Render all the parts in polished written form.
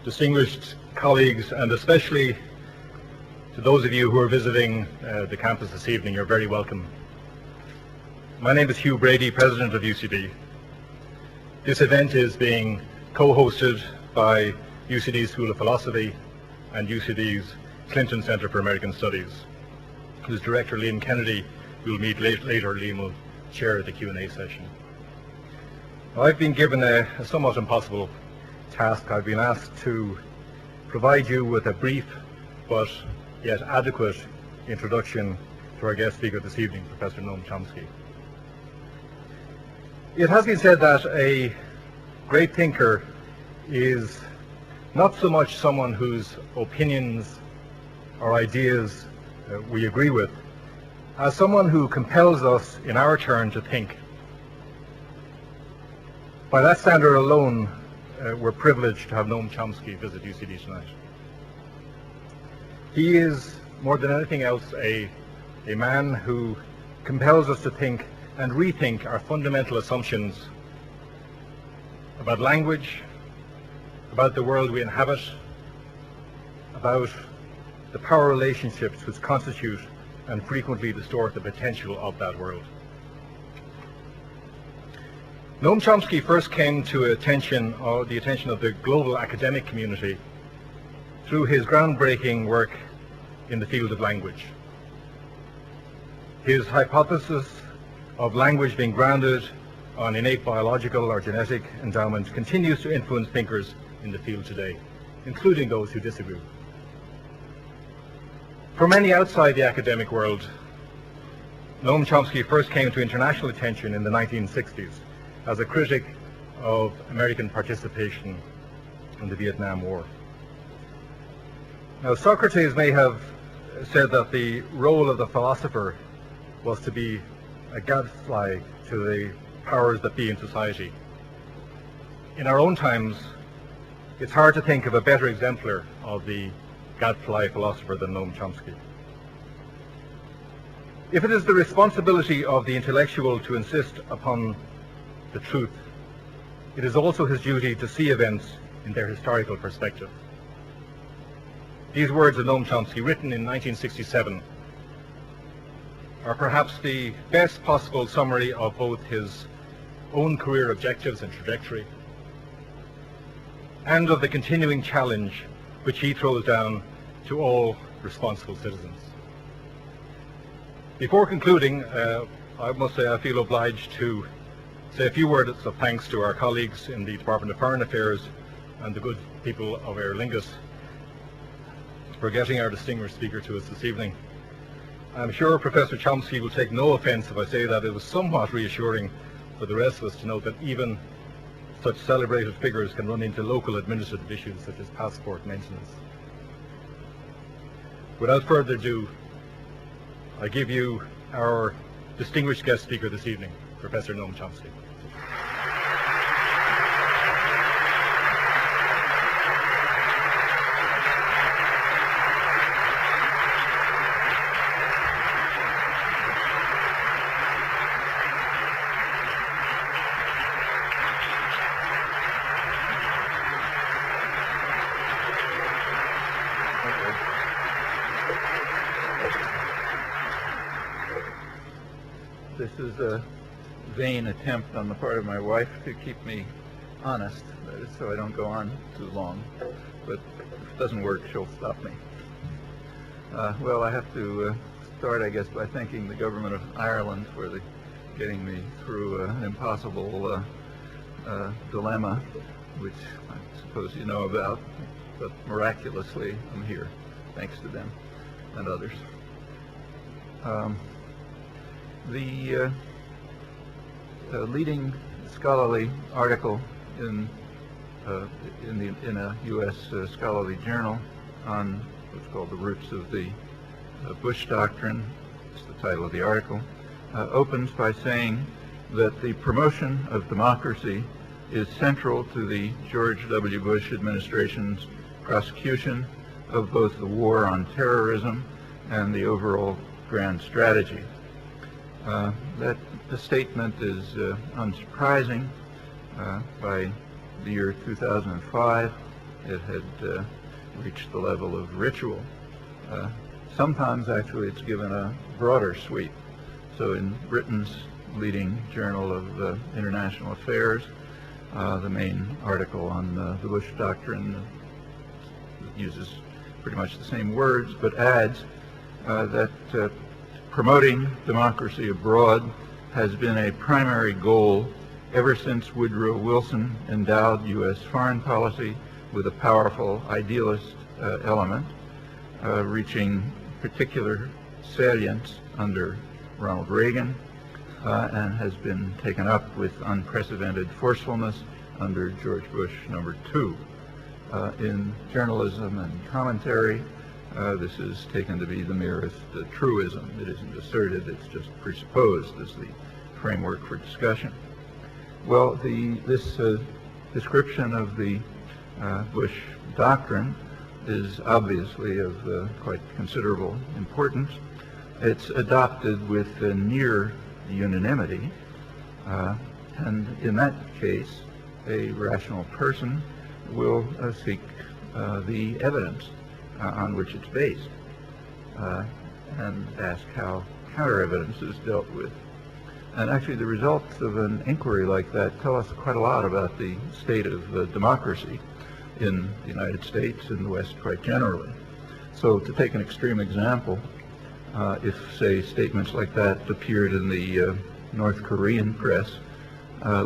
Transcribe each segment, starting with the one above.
distinguished colleagues, and especially to those of you who are visiting the campus this evening, you're very welcome. My name is Hugh Brady, President of UCD. This event is being co-hosted by UCD School of Philosophy and UCD's Clinton Center for American Studies, whose director, Liam Kennedy, you'll meet later. Liam will chair the Q&A session. Now, I've been given a somewhat impossible task. I've been asked to provide you with a brief but yet adequate introduction to our guest speaker this evening, Professor Noam Chomsky. It has been said that a great thinker is not so much someone whose opinions or ideas we agree with, as someone who compels us in our turn to think. By that standard alone, we're privileged to have Noam Chomsky visit UCD tonight. He is, more than anything else, a man who compels us to think and rethink our fundamental assumptions about language, about the world we inhabit, about the power relationships which constitute and frequently distort the potential of that world. Noam Chomsky first came to the attention of the global academic community through his groundbreaking work in the field of language. His hypothesis of language being grounded on innate biological or genetic endowment continues to influence thinkers in the field today, including those who disagree. For many outside the academic world, Noam Chomsky first came to international attention in the 1960s as a critic of American participation in the Vietnam War. Now, Socrates may have said that the role of the philosopher was to be a gadfly to the powers that be in society. In our own times, it's hard to think of a better exemplar of the gadfly philosopher than Noam Chomsky. If it is the responsibility of the intellectual to insist upon the truth, it is also his duty to see events in their historical perspective. These words of Noam Chomsky, written in 1967, are perhaps the best possible summary of both his own career objectives and trajectory, and of the continuing challenge which he throws down to all responsible citizens. Before concluding, I must say I feel obliged to say a few words of thanks to our colleagues in the Department of Foreign Affairs and the good people of Aer Lingus for getting our distinguished speaker to us this evening. I'm sure Professor Chomsky will take no offense if I say that it was somewhat reassuring for the rest of us to know that even such celebrated figures can run into local administrative issues such as passport maintenance. Without further ado, I give you our distinguished guest speaker this evening, Professor Noam Chomsky. This is a vain attempt on the part of my wife to keep me honest, so I don't go on too long. But if it doesn't work, she'll stop me. Well, I have to start, I guess, by thanking the government of Ireland for getting me through an impossible dilemma, which I suppose you know about, but miraculously I'm here, thanks to them and others. The leading scholarly article in a U.S. scholarly journal on what's called the roots of the Bush Doctrine, it's the title of the article, opens by saying that the promotion of democracy is central to the George W. Bush administration's prosecution of both the war on terrorism and the overall grand strategy. That the statement is unsurprising. By the year 2005, it had reached the level of ritual. Sometimes, actually, it's given a broader sweep. So in Britain's leading journal of international affairs, the main article on the Bush Doctrine uses pretty much the same words, but adds that promoting democracy abroad has been a primary goal ever since Woodrow Wilson endowed U.S. foreign policy with a powerful idealist element, reaching particular salience under Ronald Reagan, and has been taken up with unprecedented forcefulness under George Bush #2. In journalism and commentary, this is taken to be the merest truism. It isn't asserted, it's just presupposed as the framework for discussion. Well, this description of the Bush Doctrine is obviously of quite considerable importance. It's adopted with near unanimity, and in that case, a rational person will seek the evidence on which it's based and ask how counter-evidence is dealt with. And actually the results of an inquiry like that tell us quite a lot about the state of democracy in the United States and the West quite generally. So to take an extreme example, if, say, statements like that appeared in the North Korean press,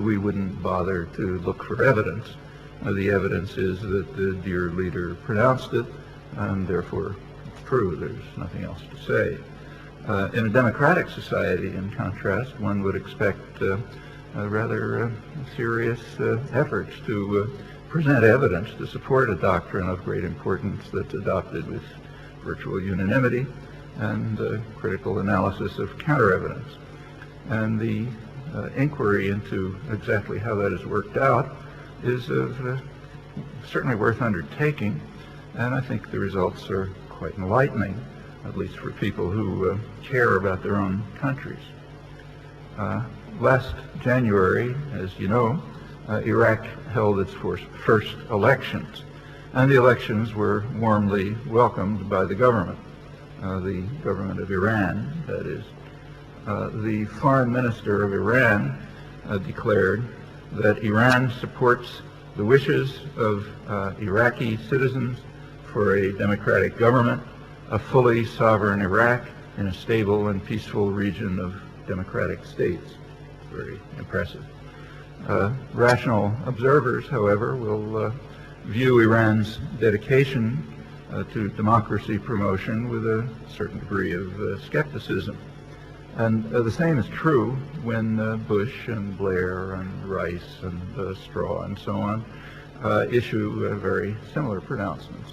we wouldn't bother to look for evidence. The evidence is that the dear leader pronounced it, and therefore it's true. There's nothing else to say. In a democratic society, in contrast, one would expect rather serious efforts to present evidence to support a doctrine of great importance that's adopted with virtual unanimity and critical analysis of counter-evidence. And the inquiry into exactly how that has worked out is certainly worth undertaking, and I think the results are quite enlightening, at least for people who care about their own countries. Last January, as you know, Iraq held its first elections, and the elections were warmly welcomed by the government of Iran, that is. The foreign minister of Iran declared that Iran supports the wishes of Iraqi citizens for a democratic government, a fully sovereign Iraq in a stable and peaceful region of democratic states. Very impressive. Rational observers, however, will view Iran's dedication to democracy promotion with a certain degree of skepticism. And the same is true when Bush and Blair and Rice and Straw and so on issue very similar pronouncements.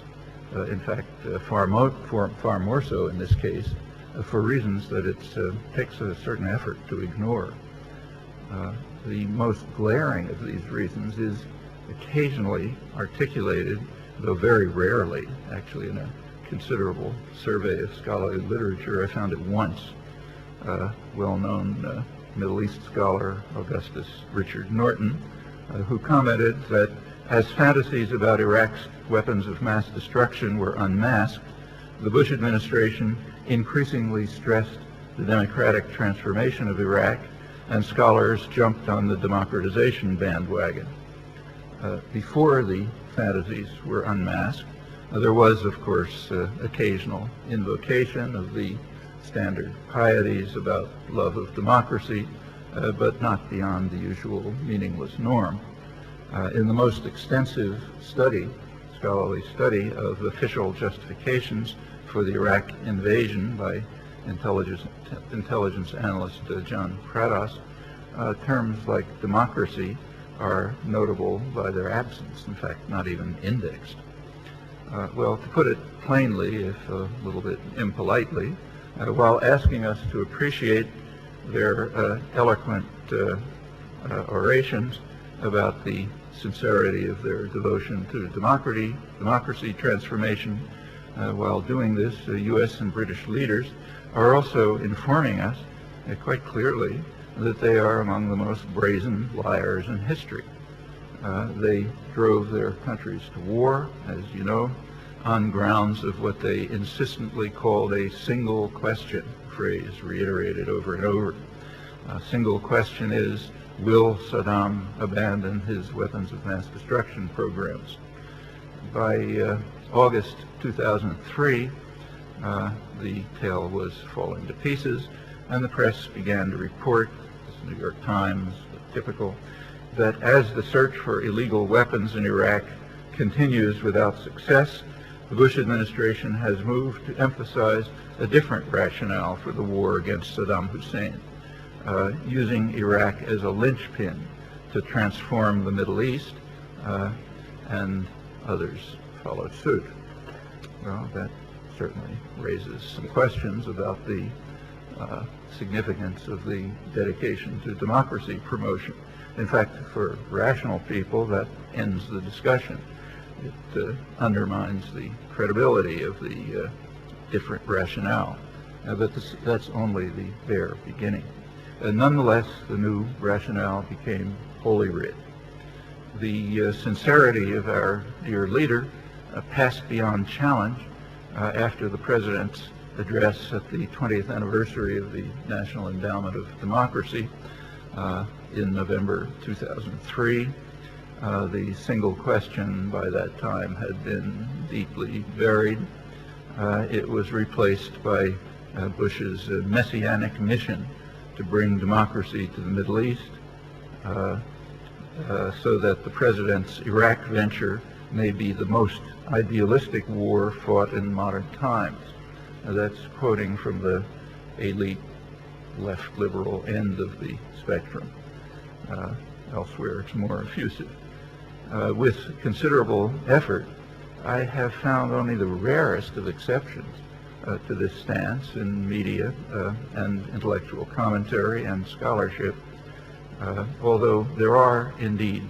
In fact, far more so in this case, for reasons that it takes a certain effort to ignore. The most glaring of these reasons is occasionally articulated, though very rarely, actually in a considerable survey of scholarly literature, I found it once. Well-known Middle East scholar Augustus Richard Norton, who commented that as fantasies about Iraq's weapons of mass destruction were unmasked, the Bush administration increasingly stressed the democratic transformation of Iraq, and scholars jumped on the democratization bandwagon. Before the fantasies were unmasked, there was, of course, occasional invocation of the standard pieties about love of democracy, but not beyond the usual meaningless norm. In the most extensive scholarly study of official justifications for the Iraq invasion by intelligence analyst John Prados, terms like democracy are notable by their absence, in fact, not even indexed. Well, to put it plainly, if a little bit impolitely, while asking us to appreciate their eloquent orations about the sincerity of their devotion to democracy transformation, while doing this, U.S. and British leaders are also informing us quite clearly that they are among the most brazen liars in history. They drove their countries to war, as you know, on grounds of what they insistently called a single question, phrase reiterated over and over. A single question is, will Saddam abandon his weapons of mass destruction programs? By August 2003, the tale was falling to pieces, and the press began to report, the New York Times, typical, that as the search for illegal weapons in Iraq continues without success, the Bush administration has moved to emphasize a different rationale for the war against Saddam Hussein, using Iraq as a linchpin to transform the Middle East, and others followed suit. Well, that certainly raises some questions about the significance of the dedication to democracy promotion. In fact, for rational people, that ends the discussion. It undermines the credibility of the different rationale. But that's only the bare beginning. Nonetheless, the new rationale became Holy Writ. The sincerity of our dear leader passed beyond challenge after the President's address at the 20th anniversary of the National Endowment of Democracy in November 2003. The single question by that time had been deeply buried. It was replaced by Bush's messianic mission to bring democracy to the Middle East, so that the President's Iraq venture may be the most idealistic war fought in modern times. That's quoting from the elite left liberal end of the spectrum. Elsewhere it's more effusive. With considerable effort, I have found only the rarest of exceptions to this stance in media and intellectual commentary and scholarship, although there are indeed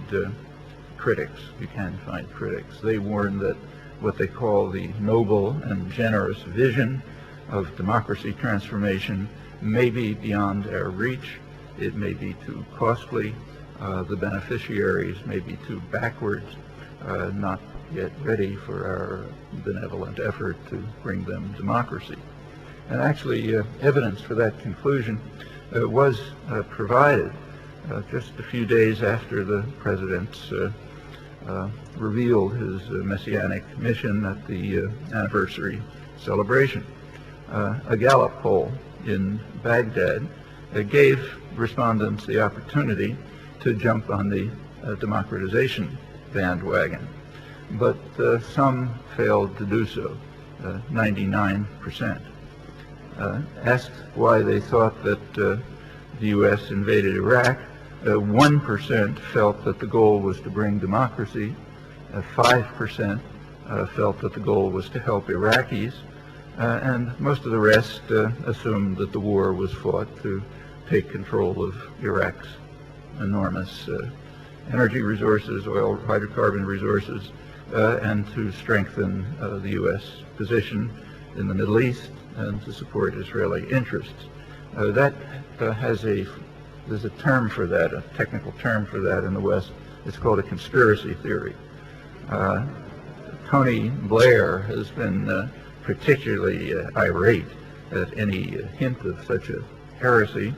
critics. You can find critics. They warn that what they call the noble and generous vision of democracy transformation may be beyond our reach. It may be too costly. The beneficiaries may be too backwards, not yet ready for our benevolent effort to bring them democracy. And actually, evidence for that conclusion was provided just a few days after the President revealed his messianic mission at the anniversary celebration. A Gallup poll in Baghdad gave respondents the opportunity to jump on the democratization bandwagon, but some failed to do so, 99%. Asked why they thought that the U.S. invaded Iraq, 1% felt that the goal was to bring democracy, 5% felt that the goal was to help Iraqis, and most of the rest assumed that the war was fought to take control of Iraq's enormous energy resources, oil, hydrocarbon resources, and to strengthen the U.S. position in the Middle East and to support Israeli interests. There's a term for that, a technical term for that in the West. It's called a conspiracy theory. Tony Blair has been particularly irate at any hint of such a heresy,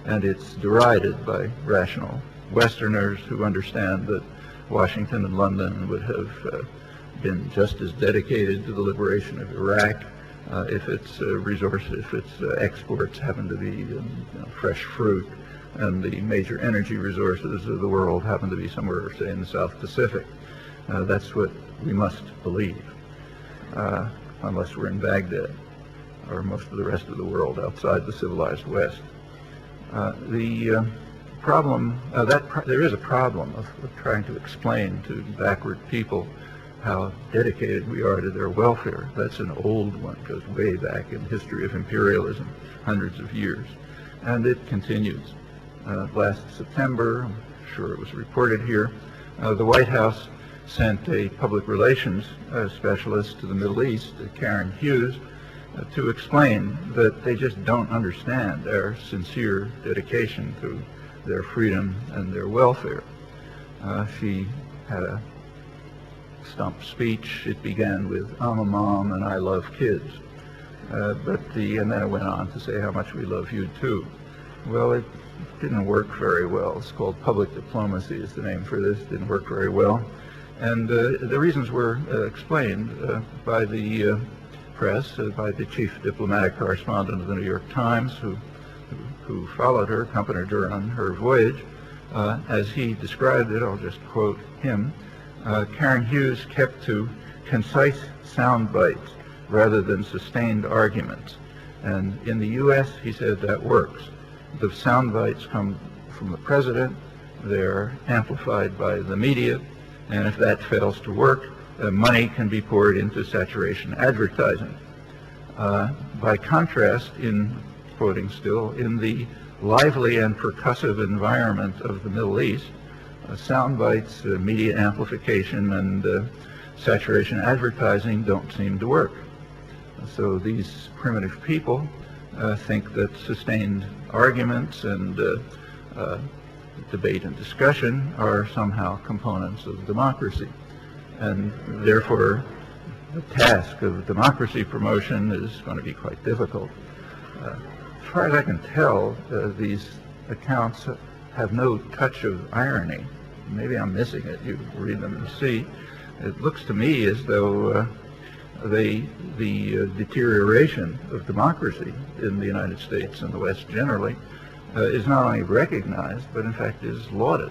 and it's derided by rational Westerners who understand that Washington and London would have been just as dedicated to the liberation of Iraq if its exports happen to be fresh fruit, and the major energy resources of the world happen to be somewhere, say, in the South Pacific. That's what we must believe, unless we're in Baghdad or most of the rest of the world outside the civilized West. There is a problem of trying to explain to backward people how dedicated we are to their welfare. That's an old one, goes way back in the history of imperialism, hundreds of years, and it continues. Last September, I'm sure it was reported here, the White House sent a public relations specialist to the Middle East, Karen Hughes, to explain that they just don't understand our sincere dedication to their freedom and their welfare. She had a stump speech. It began with, "I'm a mom and I love kids." And then it went on to say how much we love you too. Well, it didn't work very well. It's called public diplomacy is the name for this. It didn't work very well. And the reasons were explained by the press, by the chief diplomatic correspondent of the New York Times, who followed her, accompanied her on her voyage. As he described it, I'll just quote him, Karen Hughes kept to concise sound bites rather than sustained arguments. And in the U.S., he said, that works. The sound bites come from the president, they're amplified by the media, and if that fails to work, money can be poured into saturation advertising. By contrast, quoting still, in the lively and percussive environment of the Middle East, sound bites, media amplification, and saturation advertising don't seem to work. So these primitive people think that sustained arguments and debate and discussion are somehow components of democracy. And therefore, the task of democracy promotion is going to be quite difficult. As far as I can tell, these accounts have no touch of irony. Maybe I'm missing it. You read them and see. It looks to me as though the deterioration of democracy in the United States and the West generally is not only recognized, but in fact is lauded.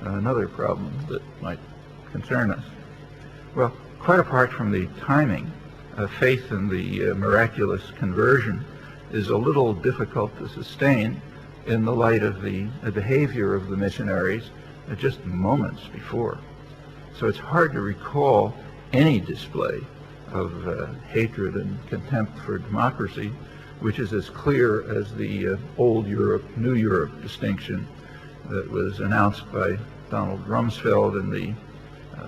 Another problem that might concern us. Well, quite apart from the timing, faith in the miraculous conversion is a little difficult to sustain in the light of the behavior of the missionaries just moments before. So it's hard to recall any display of hatred and contempt for democracy which is as clear as the old Europe, new Europe distinction that was announced by Donald Rumsfeld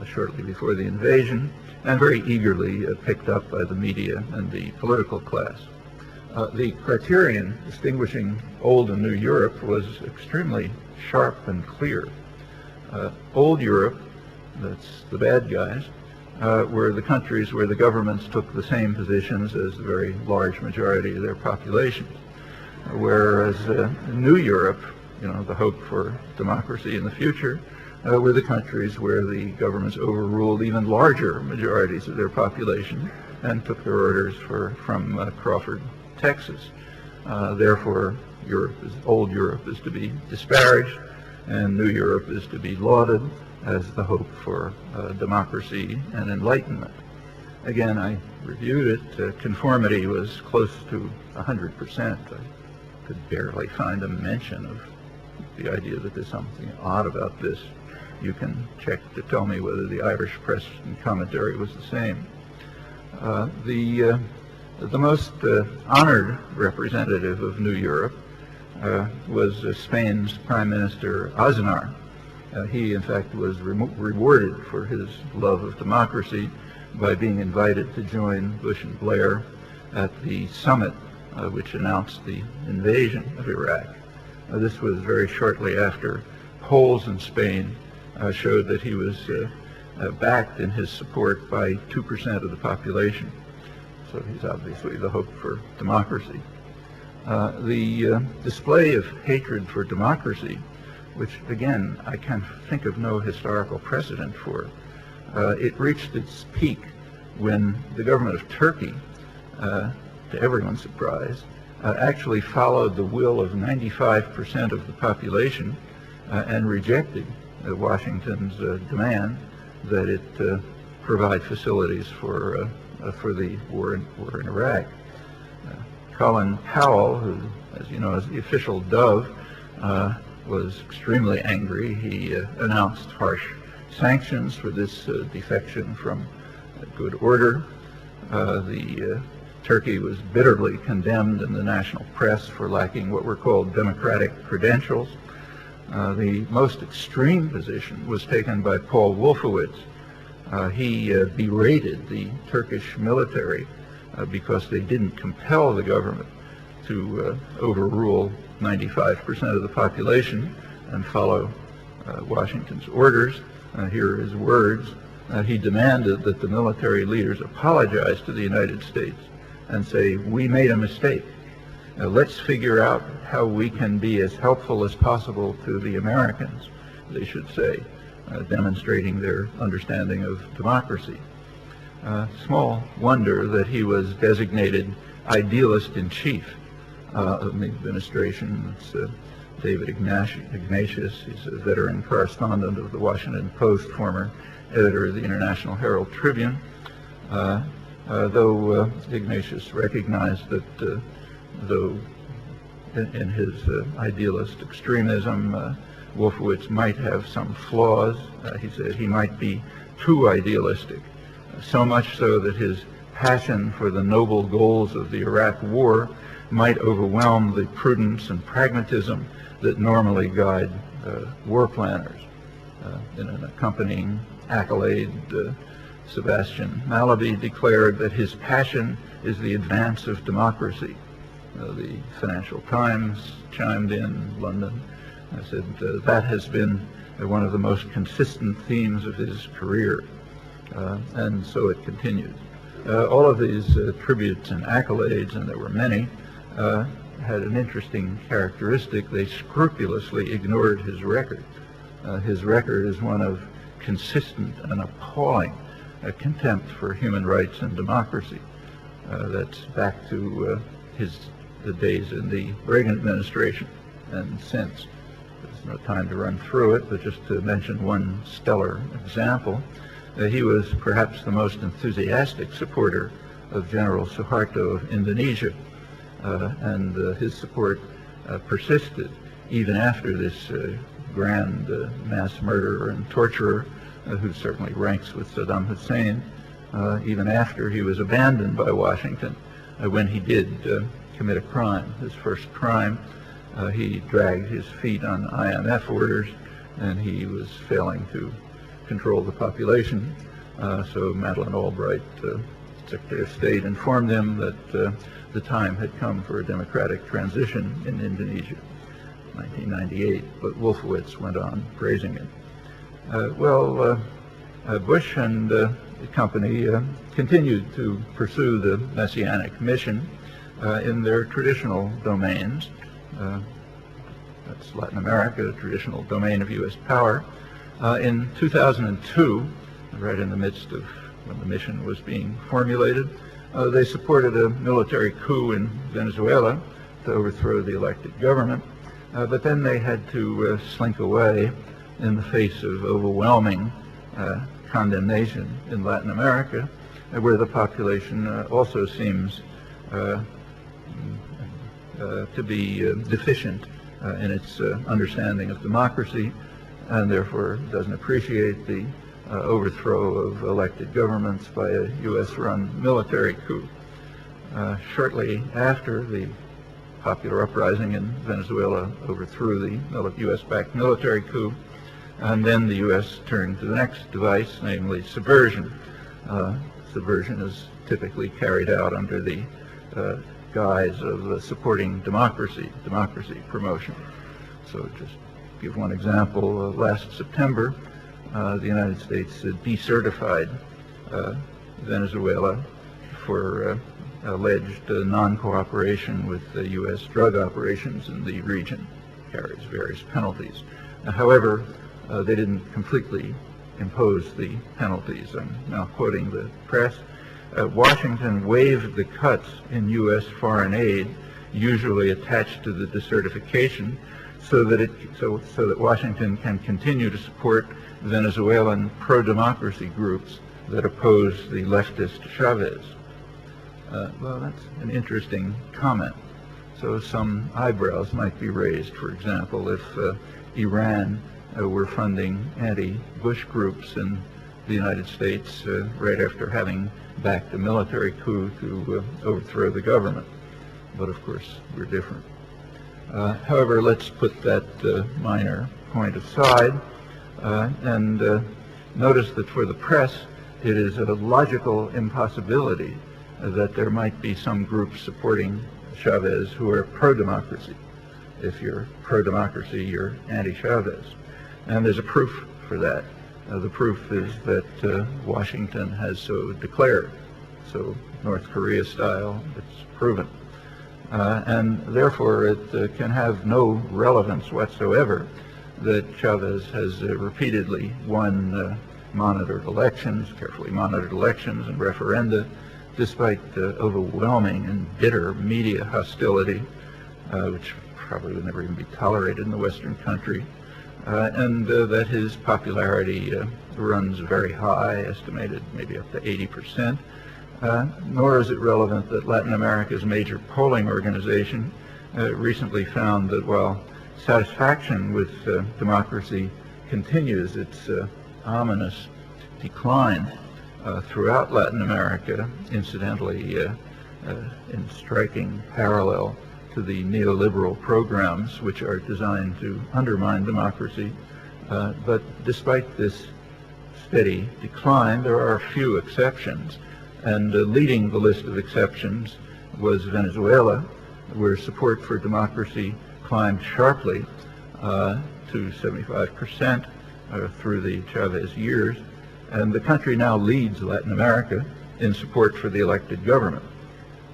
shortly before the invasion, and very eagerly picked up by the media and the political class. The criterion distinguishing old and new Europe was extremely sharp and clear. Old Europe, that's the bad guys, were the countries where the governments took the same positions as the very large majority of their populations. Whereas New Europe, the hope for democracy in the future, were the countries where the governments overruled even larger majorities of their population and took their orders from Crawford, Texas. Therefore, old Europe is to be disparaged, and New Europe is to be lauded as the hope for democracy and enlightenment. Again, I reviewed it. Conformity was close to 100%. I could barely find a mention of the idea that there's something odd about this. You can check to tell me whether the Irish press and commentary was the same. The most honored representative of New Europe was Spain's Prime Minister Aznar. He, in fact, was rewarded for his love of democracy by being invited to join Bush and Blair at the summit which announced the invasion of Iraq. This was very shortly after polls in Spain showed that he was backed in his support by 2% of the population. So he's obviously the hope for democracy. The display of hatred for democracy, which again I can think of no historical precedent for, it reached its peak when the government of Turkey, to everyone's surprise, actually followed the will of 95% of the population and rejected Washington's demand that it provide facilities for the war in Iraq. Colin Powell, who, as you know, is the official dove, was extremely angry. He announced harsh sanctions for this defection from good order. Turkey was bitterly condemned in the national press for lacking what were called democratic credentials. The most extreme position was taken by Paul Wolfowitz. He berated the Turkish military because they didn't compel the government to overrule 95% of the population and follow Washington's orders. Here are his words. He demanded that the military leaders apologize to the United States and say, we made a mistake. Let's figure out how we can be as helpful as possible to the Americans, they should say, demonstrating their understanding of democracy. Small wonder that he was designated idealist in chief of the administration. It's David Ignatius. He's a veteran correspondent of the Washington Post, former editor of the International Herald Tribune. Though Ignatius recognized that though in his idealist extremism, Wolfowitz might have some flaws, he said he might be too idealistic, so much so that his passion for the noble goals of the Iraq War might overwhelm the prudence and pragmatism that normally guide war planners. In an accompanying accolade, Sebastian Mallaby declared that his passion is the advance of democracy. The Financial Times chimed in, London. I said that has been one of the most consistent themes of his career, and so it continues. All of these tributes and accolades, and there were many, had an interesting characteristic. They scrupulously ignored his record. His record is one of consistent and appalling contempt for human rights and democracy. That's back to the days in the Reagan administration and since. There's no time to run through it, but just to mention one stellar example. He was perhaps the most enthusiastic supporter of General Suharto of Indonesia, and his support persisted even after this grand mass murderer and torturer, who certainly ranks with Saddam Hussein, even after he was abandoned by Washington when he did commit a crime. His first crime, he dragged his feet on IMF orders, and he was failing to control the population. So Madeleine Albright, Secretary of State, informed him that the time had come for a democratic transition in Indonesia, 1998, but Wolfowitz went on praising it. Bush and the company continued to pursue the Messianic mission in their traditional domains. That's Latin America, a traditional domain of U.S. power. In 2002, right in the midst of when the mission was being formulated, they supported a military coup in Venezuela to overthrow the elected government, but then they had to slink away in the face of overwhelming condemnation in Latin America, where the population also seems to be deficient in its understanding of democracy, and therefore doesn't appreciate the overthrow of elected governments by a U.S.-run military coup. Shortly after the popular uprising in Venezuela overthrew the U.S.-backed military coup, and then the U.S. turned to the next device, namely subversion. Subversion is typically carried out under the guise of supporting democracy promotion. So just give one example. Last September, the United States decertified Venezuela for alleged non-cooperation with U.S. drug operations in the region. Carries various penalties. However, they didn't completely impose the penalties. I'm now quoting the press. Washington waived the cuts in U.S. foreign aid usually attached to the decertification so that Washington can continue to support Venezuelan pro-democracy groups that oppose the leftist Chavez. Well, that's an interesting comment. So some eyebrows might be raised, for example, if Iran were funding anti-Bush groups in the United States right after having backed a military coup to overthrow the government. But of course, we're different. However, let's put that minor point aside and notice that for the press, it is a logical impossibility that there might be some groups supporting Chavez who are pro-democracy. If you're pro-democracy, you're anti-Chavez. And there's a proof for that. The proof is that Washington has so declared. So North Korea style, it's proven. And therefore it can have no relevance whatsoever that Chavez has repeatedly won monitored elections, carefully monitored elections and referenda, despite overwhelming and bitter media hostility, which probably would never even be tolerated in the Western country, and that his popularity runs very high, estimated maybe up to 80%. Nor is it relevant that Latin America's major polling organization recently found that while satisfaction with democracy continues its ominous decline throughout Latin America, incidentally in striking parallel to the neoliberal programs which are designed to undermine democracy. But despite this steady decline, there are a few exceptions. And leading the list of exceptions was Venezuela, where support for democracy climbed sharply to 75% through the Chavez years. And the country now leads Latin America in support for the elected government.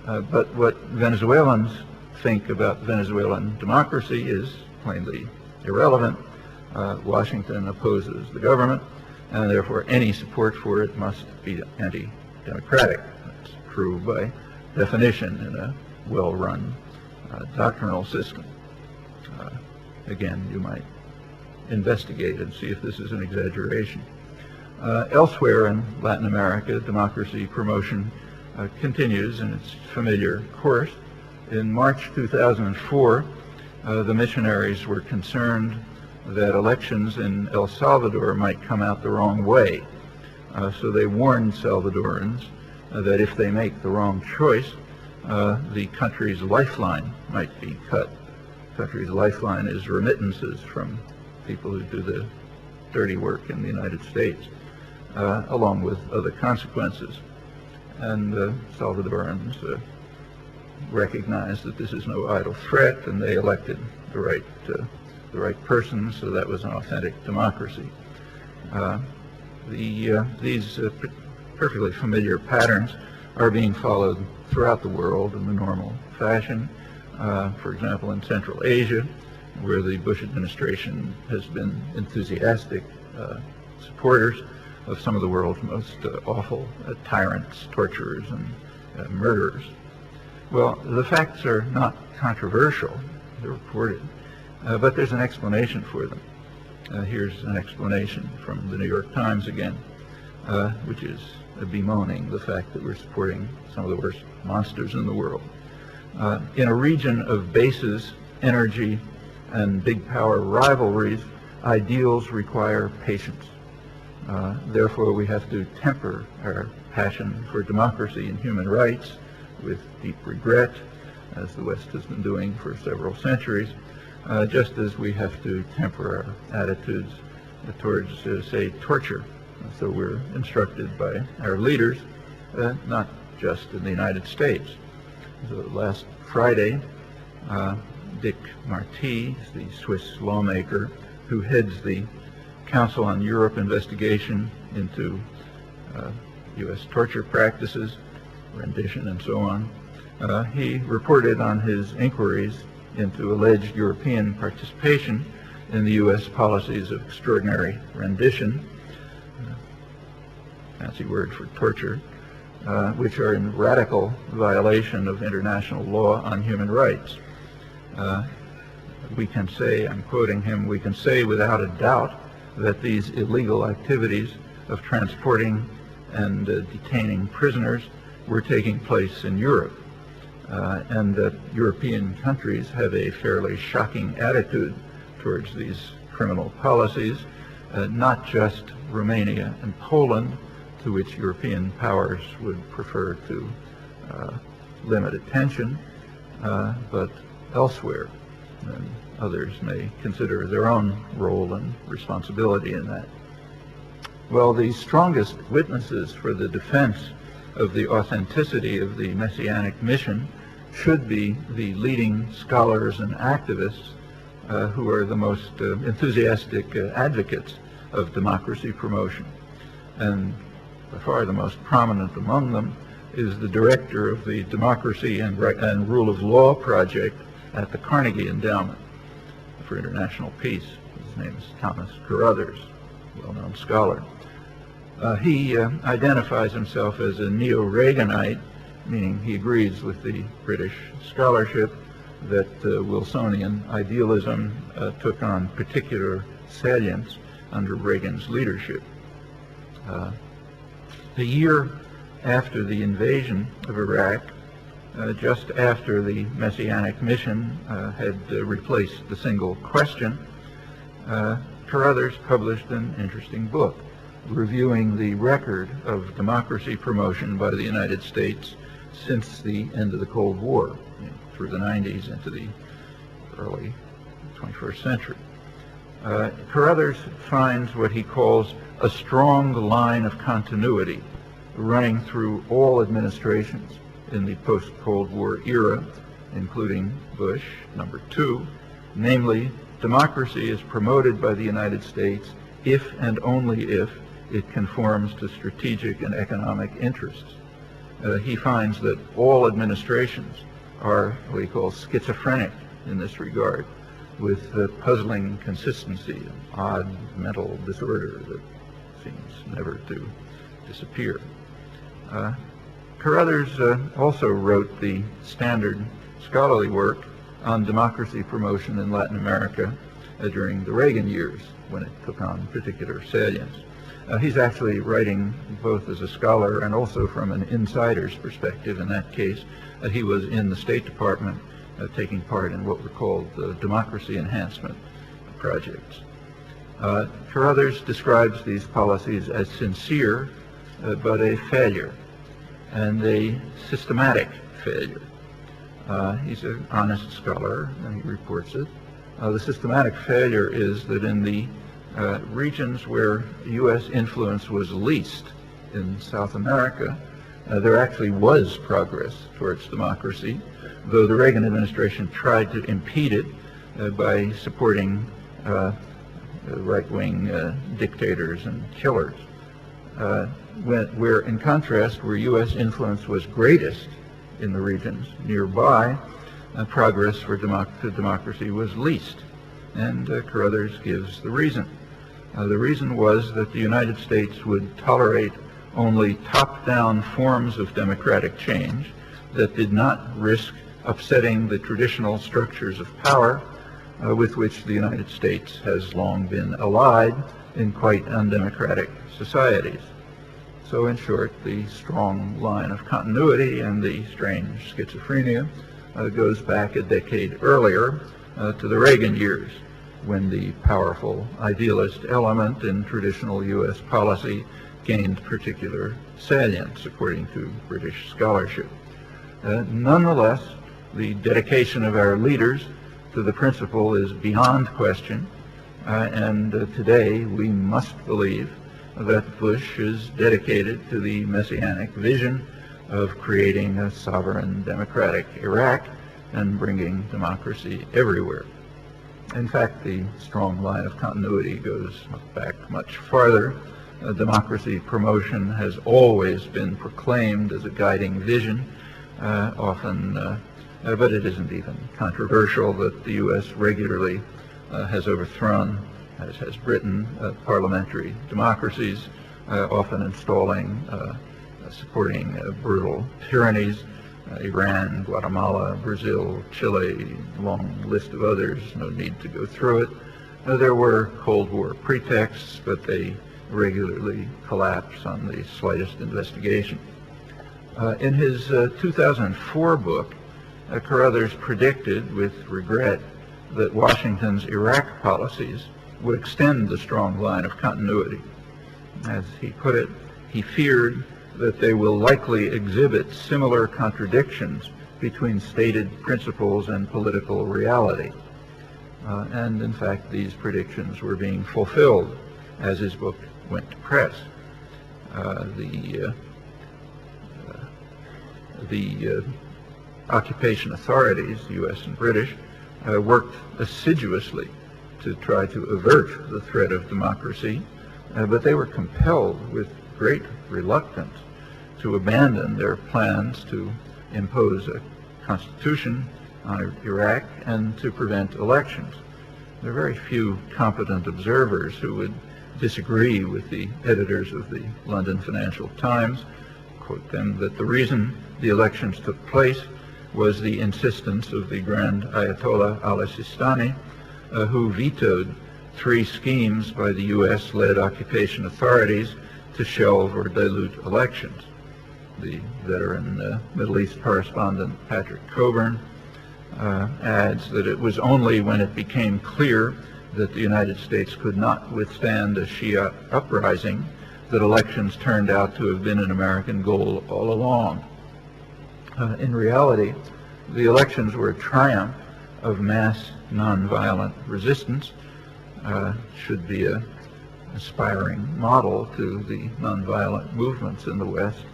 But what Venezuelans think about Venezuelan democracy is plainly irrelevant. Washington opposes the government, and therefore any support for it must be anti-democratic. That's true by definition in a well-run doctrinal system. Again, you might investigate and see if this is an exaggeration. Elsewhere in Latin America, democracy promotion continues in its familiar course. In March 2004, the missionaries were concerned that elections in El Salvador might come out the wrong way. So they warned Salvadorans that if they make the wrong choice, the country's lifeline might be cut. The country's lifeline is remittances from people who do the dirty work in the United States, along with other consequences. And Salvadorans recognized that this is no idle threat, and they elected the right person, so that was an authentic democracy. These perfectly familiar patterns are being followed throughout the world in the normal fashion. For example, in Central Asia, where the Bush administration has been enthusiastic supporters of some of the world's most awful tyrants, torturers, and murderers. Well, the facts are not controversial, they're reported, but there's an explanation for them. Here's an explanation from the New York Times again, which is bemoaning the fact that we're supporting some of the worst monsters in the world. In a region of bases, energy, and big power rivalries, ideals require patience. Therefore, we have to temper our passion for democracy and human rights with deep regret, as the West has been doing for several centuries, just as we have to temper our attitudes towards, say, torture. So we're instructed by our leaders, not just in the United States. So last Friday, Dick Marty, the Swiss lawmaker who heads the Council on Europe investigation into U.S. torture practices, rendition, and so on, he reported on his inquiries into alleged European participation in the U.S. policies of extraordinary rendition, fancy word for torture, which are in radical violation of international law on human rights. We can say, I'm quoting him, we can say without a doubt that these illegal activities of transporting and detaining prisoners were taking place in Europe, and that European countries have a fairly shocking attitude towards these criminal policies, not just Romania and Poland, to which European powers would prefer to limit attention, but elsewhere. And others may consider their own role and responsibility in that. Well, the strongest witnesses for the defense of the authenticity of the Messianic mission should be the leading scholars and activists who are the most enthusiastic advocates of democracy promotion. And by far the most prominent among them is the director of the Democracy and Rule of Law Project at the Carnegie Endowment for International Peace. His name is Thomas Carothers, well-known scholar. He identifies himself as a neo-Reaganite, meaning he agrees with the British scholarship that Wilsonian idealism took on particular salience under Reagan's leadership. A year after the invasion of Iraq, just after the Messianic mission had replaced the single question, Carothers published an interesting book reviewing the record of democracy promotion by the United States since the end of the Cold War, through the 90s into the early 21st century. Carothers finds what he calls a strong line of continuity running through all administrations in the post-Cold War era, including Bush, number 2, namely, democracy is promoted by the United States if and only if it conforms to strategic and economic interests. He finds that all administrations are what he calls schizophrenic in this regard, with puzzling consistency and odd mental disorder that seems never to disappear. Carothers also wrote the standard scholarly work on democracy promotion in Latin America during the Reagan years, when it took on particular salience. He's actually writing both as a scholar and also from an insider's perspective. In that case, he was in the State Department taking part in what were called democracy enhancement projects. Carothers describes these policies as sincere, but a failure, and a systematic failure. He's an honest scholar, and he reports it. The systematic failure is that in the regions where U.S. influence was least, in South America, there actually was progress towards democracy, though the Reagan administration tried to impede it by supporting right-wing dictators and killers. Where, in contrast, where U.S. influence was greatest in the regions nearby, progress for democracy was least. And Carothers gives the reason. The reason was that the United States would tolerate only top-down forms of democratic change that did not risk upsetting the traditional structures of power with which the United States has long been allied in quite undemocratic societies. So in short, the strong line of continuity and the strange schizophrenia goes back a decade earlier to the Reagan years, when the powerful idealist element in traditional U.S. policy gained particular salience, according to British scholarship. Nonetheless, the dedication of our leaders to the principle is beyond question, and today we must believe that Bush is dedicated to the messianic vision of creating a sovereign democratic Iraq and bringing democracy everywhere. In fact, the strong line of continuity goes back much farther. Democracy promotion has always been proclaimed as a guiding vision, but it isn't even controversial that the U.S. regularly has overthrown, as has Britain, parliamentary democracies, often installing, supporting brutal tyrannies. Iran, Guatemala, Brazil, Chile, long list of others, no need to go through it. There were Cold War pretexts, but they regularly collapse on the slightest investigation. In his 2004 book, Carothers predicted with regret that Washington's Iraq policies would extend the strong line of continuity. As he put it, he feared that they will likely exhibit similar contradictions between stated principles and political reality. And in fact, these predictions were being fulfilled as his book went to press. The occupation authorities, U.S. and British, worked assiduously to try to avert the threat of democracy, but they were compelled with great reluctance to abandon their plans to impose a constitution on Iraq and to prevent elections. There are very few competent observers who would disagree with the editors of the London Financial Times, quote them, that the reason the elections took place was the insistence of the Grand Ayatollah al-Sistani, who vetoed 3 schemes by the U.S.-led occupation authorities to shelve or dilute elections. The veteran Middle East correspondent Patrick Coburn adds that it was only when it became clear that the United States could not withstand a Shia uprising that elections turned out to have been an American goal all along. In reality, the elections were a triumph of mass nonviolent resistance, should be an aspiring model to the nonviolent movements in the West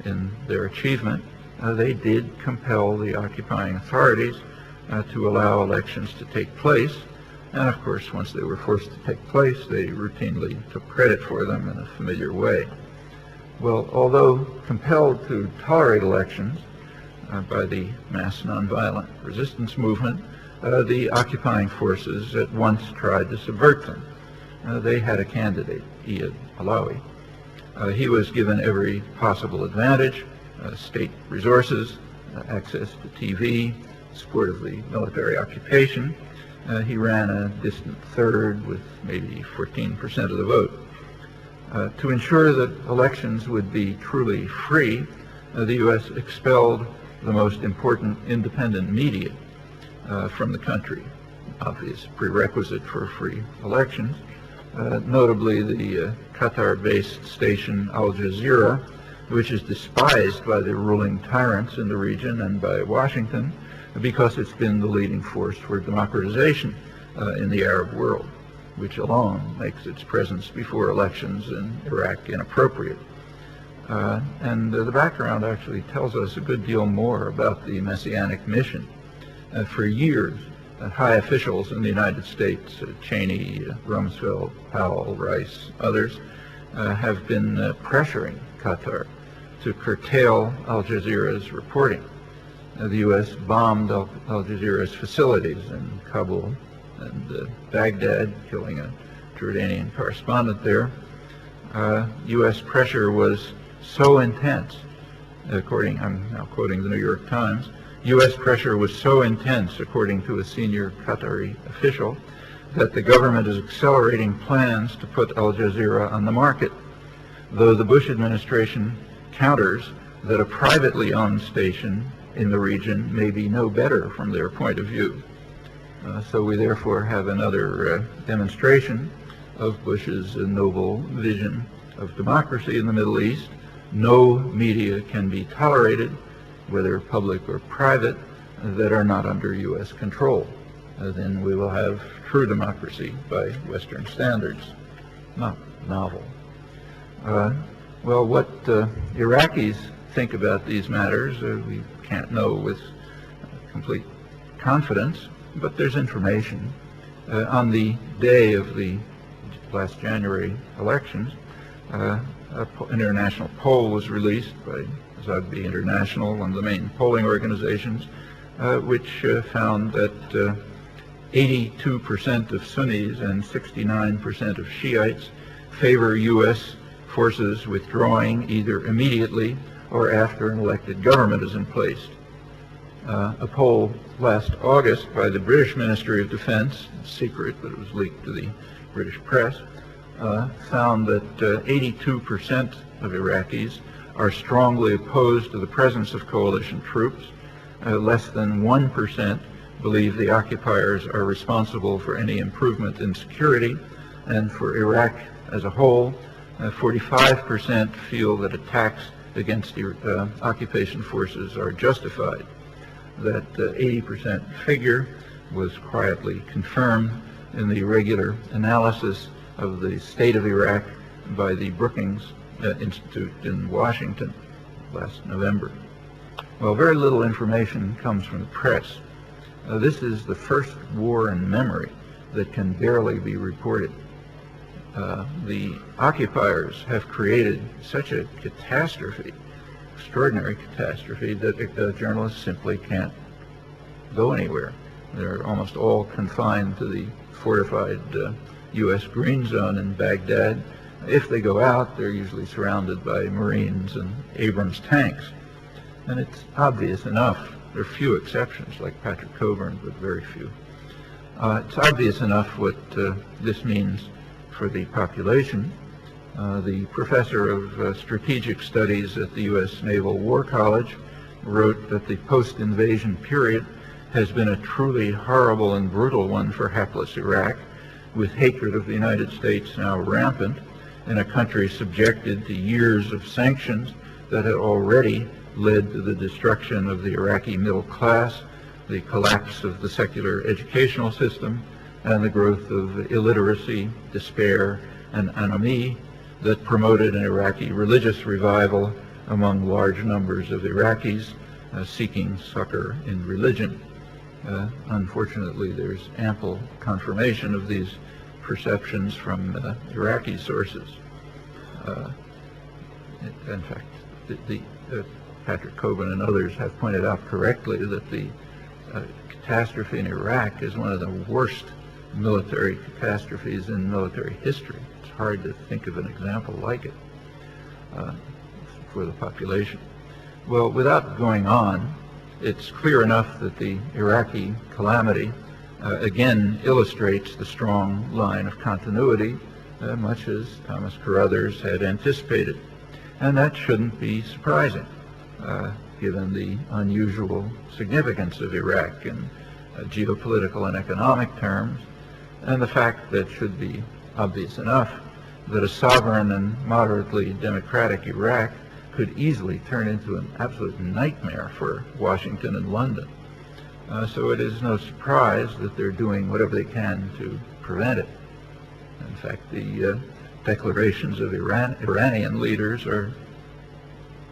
in their achievement. They did compel the occupying authorities to allow elections to take place, and of course once they were forced to take place they routinely took credit for them in a familiar way. Well, although compelled to tolerate elections by the mass nonviolent resistance movement, the occupying forces at once tried to subvert them. They had a candidate, Iyad Allawi. He was given every possible advantage, state resources, access to TV, support of the military occupation. He ran a distant third with maybe 14% of the vote. To ensure that elections would be truly free, the U.S. expelled the most important independent media from the country, obvious prerequisite for free elections, notably the Qatar-based station Al Jazeera, which is despised by the ruling tyrants in the region and by Washington because it's been the leading force for democratization in the Arab world, which alone makes its presence before elections in Iraq inappropriate. And the background actually tells us a good deal more about the Messianic mission. For years, high officials in the United States, Cheney, Rumsfeld, Powell, Rice, others, have been pressuring Qatar to curtail Al Jazeera's reporting. The U.S. bombed Al Jazeera's facilities in Kabul and Baghdad, killing a Jordanian correspondent there. U.S. pressure was so intense, I'm now quoting the New York Times, U.S. pressure was so intense, according to a senior Qatari official, that the government is accelerating plans to put Al Jazeera on the market, though the Bush administration counters that a privately owned station in the region may be no better from their point of view. So we therefore have another demonstration of Bush's noble vision of democracy in the Middle East. No media can be tolerated, whether public or private, that are not under U.S. control. Then we will have true democracy by Western standards. Not novel. Well, what Iraqis think about these matters, we can't know with complete confidence, but there's information. On the day of the last January elections, an international poll was released by Zogby International, one of the main polling organizations, which found that 82% of Sunnis and 69% of Shiites favor U.S. forces withdrawing either immediately or after an elected government is in place. A poll last August by the British Ministry of Defense, secret but it was leaked to the British press, found that 82% of Iraqis are strongly opposed to the presence of coalition troops. Less than 1% believe the occupiers are responsible for any improvement in security, and for Iraq as a whole, 45% feel that attacks against the occupation forces are justified. That 80% figure was quietly confirmed in the regular analysis of the state of Iraq by the Brookings Institute in Washington last November. Well, very little information comes from the press. This is the first war in memory that can barely be reported. The occupiers have created such a catastrophe, extraordinary catastrophe, that journalists simply can't go anywhere. They're almost all confined to the fortified U.S. Green Zone in Baghdad. If they go out, they're usually surrounded by Marines and Abrams tanks. And it's obvious enough, there are few exceptions like Patrick Coburn, but very few. It's obvious enough what this means for the population. The professor of strategic studies at the U.S. Naval War College wrote that the post-invasion period has been a truly horrible and brutal one for hapless Iraq, with hatred of the United States now rampant in a country subjected to years of sanctions that had already led to the destruction of the Iraqi middle class, the collapse of the secular educational system, and the growth of illiteracy, despair, and anomie that promoted an Iraqi religious revival among large numbers of Iraqis seeking succor in religion. Unfortunately, there's ample confirmation of these perceptions from Iraqi sources. In fact, Patrick Coburn and others have pointed out correctly that the catastrophe in Iraq is one of the worst military catastrophes in military history. It's hard to think of an example like it for the population. Well, without going on, it's clear enough that the Iraqi calamity again illustrates the strong line of continuity, much as Thomas Carruthers had anticipated. And that shouldn't be surprising, given the unusual significance of Iraq in geopolitical and economic terms, and the fact that should be obvious enough that a sovereign and moderately democratic Iraq could easily turn into an absolute nightmare for Washington and London. So it is no surprise that they're doing whatever they can to prevent it. In fact, the declarations of Iranian leaders are,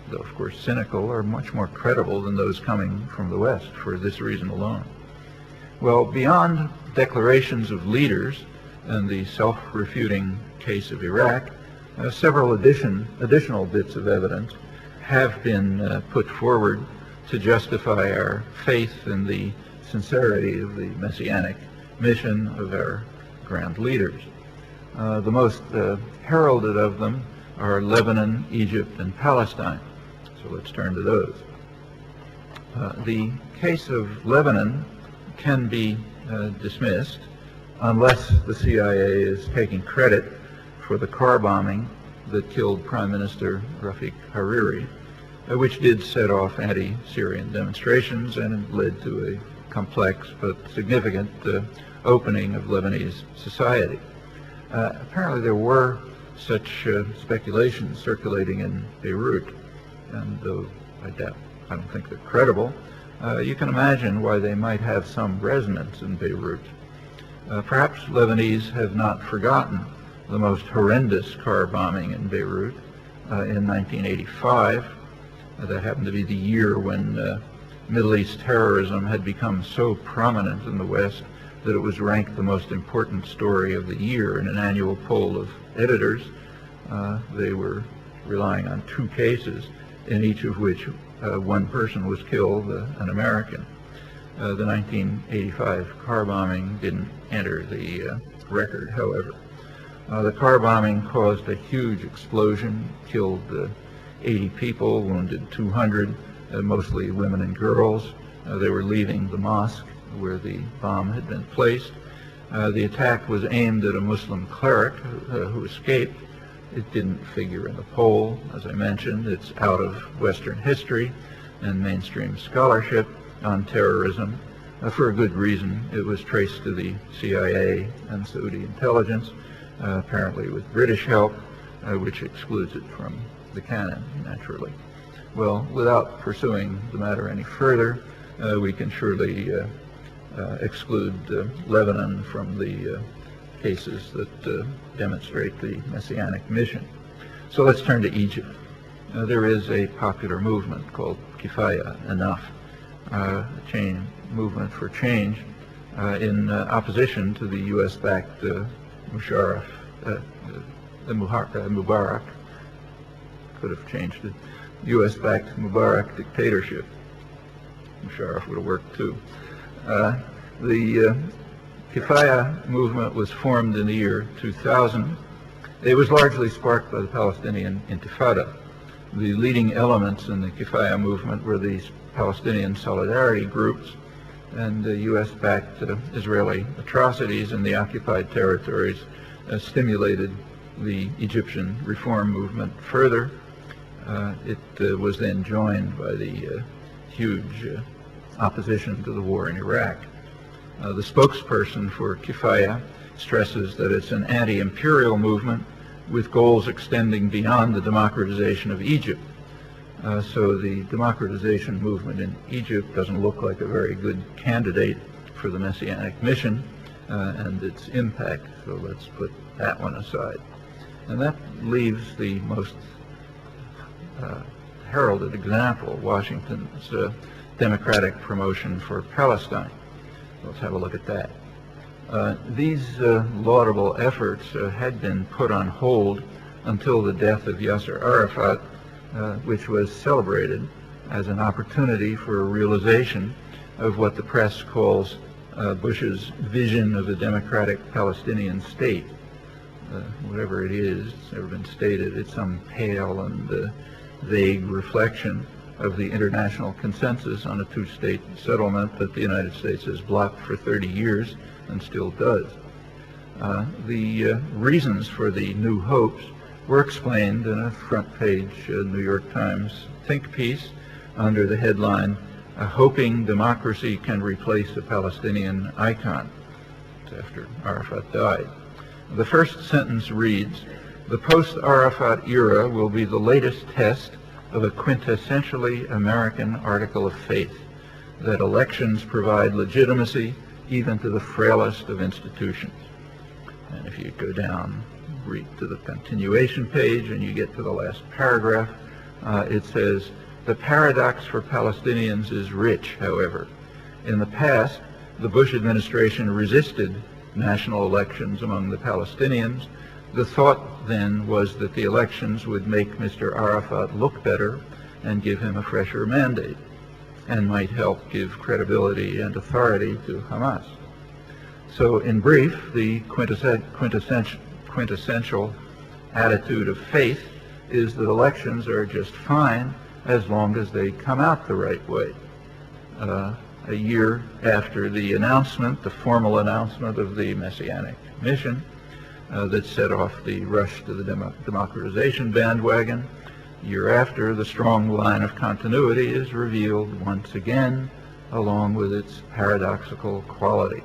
though of course cynical, are much more credible than those coming from the West for this reason alone. Well, beyond declarations of leaders and the self-refuting case of Iraq, several additional bits of evidence have been put forward to justify our faith in the sincerity of the messianic mission of our grand leaders. The most heralded of them are Lebanon, Egypt, and Palestine. So let's turn to those. The case of Lebanon can be dismissed unless the CIA is taking credit for the car bombing that killed Prime Minister Rafiq Hariri, which did set off anti-Syrian demonstrations and led to a complex but significant opening of Lebanese society. Apparently there were such speculations circulating in Beirut, and though I don't think they're credible, you can imagine why they might have some resonance in Beirut. Perhaps Lebanese have not forgotten the most horrendous car bombing in Beirut in 1985. That happened to be the year when Middle East terrorism had become so prominent in the West that it was ranked the most important story of the year in an annual poll of editors. They were relying on 2 cases, in each of which one person was killed, an American. The 1985 car bombing didn't enter the record, however. The car bombing caused a huge explosion, killed 80 people, wounded 200, mostly women and girls. They were leaving the mosque where the bomb had been placed. The attack was aimed at a Muslim cleric who escaped. It didn't figure in the poll, as I mentioned. It's out of Western history and mainstream scholarship on terrorism. For a good reason. It was traced to the CIA and Saudi intelligence, apparently with British help, which excludes it from the canon, naturally. Well, without pursuing the matter any further, we can surely exclude Lebanon from the cases that demonstrate the messianic mission. So let's turn to Egypt. There is a popular movement called Kifaya, enough, movement for change in opposition to the U.S.-backed Mubarak. Could have changed it. U.S.-backed Mubarak dictatorship. Musharraf would have worked too. The Kifaya movement was formed in the year 2000. It was largely sparked by the Palestinian Intifada. The leading elements in the Kifaya movement were these Palestinian solidarity groups and the U.S.-backed Israeli atrocities in the occupied territories stimulated the Egyptian reform movement further. It was then joined by the huge opposition to the war in Iraq. The spokesperson for Kifaya stresses that it's an anti-imperial movement with goals extending beyond the democratization of Egypt. So the democratization movement in Egypt doesn't look like a very good candidate for the Messianic mission and its impact, so let's put that one aside. And that leaves the most heralded example, Washington's democratic promotion for Palestine. Let's have a look at that. These laudable efforts had been put on hold until the death of Yasser Arafat, which was celebrated as an opportunity for a realization of what the press calls Bush's vision of a democratic Palestinian state. Whatever it is, it's never been stated. It's some pale and vague reflection of the international consensus on a two-state settlement that the United States has blocked for 30 years and still does. The reasons for the new hopes were explained in a front-page New York Times think piece under the headline, "Hoping Democracy Can Replace a Palestinian Icon." It's after Arafat died. The first sentence reads, "The post-Arafat era will be the latest test of a quintessentially American article of faith, that elections provide legitimacy even to the frailest of institutions." And if you go down, read to the continuation page, and you get to the last paragraph, it says, "The paradox for Palestinians is rich, however. In the past, the Bush administration resisted national elections among the Palestinians. The thought then was that the elections would make Mr. Arafat look better and give him a fresher mandate, and might help give credibility and authority to Hamas. So in brief, the quintessential attitude of faith is that elections are just fine as long as they come out the right way. A year after the announcement, the formal announcement of the Messianic mission that set off the rush to the democratization bandwagon, a year after, the strong line of continuity is revealed once again, along with its paradoxical quality.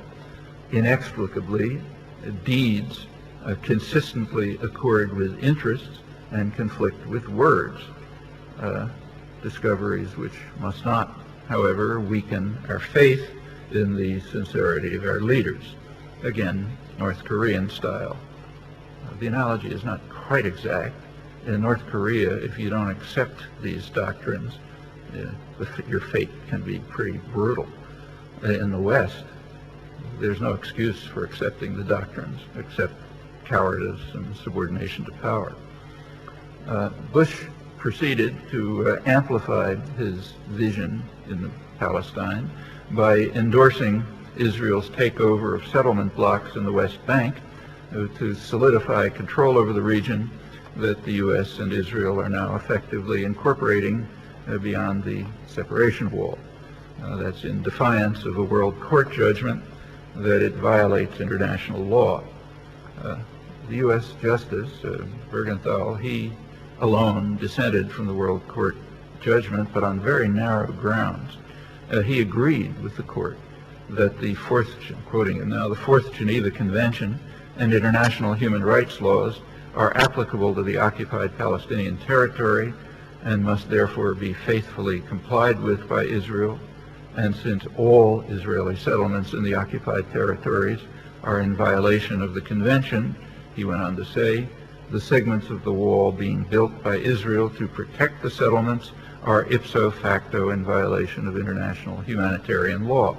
Inexplicably, deeds consistently accord with interests and conflict with words, discoveries which must not, however, weaken our faith in the sincerity of our leaders. Again, North Korean style. The analogy is not quite exact. In North Korea, if you don't accept these doctrines, your fate can be pretty brutal. In the West, there's no excuse for accepting the doctrines except cowardice and subordination to power. Bush proceeded to amplify his vision in Palestine by endorsing Israel's takeover of settlement blocks in the West Bank to solidify control over the region that the U.S. and Israel are now effectively incorporating beyond the separation wall. That's in defiance of a world court judgment that it violates international law. The U.S. Justice, Bergenthal, he alone dissented from the World Court judgment, but on very narrow grounds. He agreed with the court that the fourth, quoting him now, the Fourth Geneva Convention and international human rights laws are applicable to the occupied Palestinian territory and must therefore be faithfully complied with by Israel. And since all Israeli settlements in the occupied territories are in violation of the convention, he went on to say, the segments of the wall being built by Israel to protect the settlements are ipso facto in violation of international humanitarian law.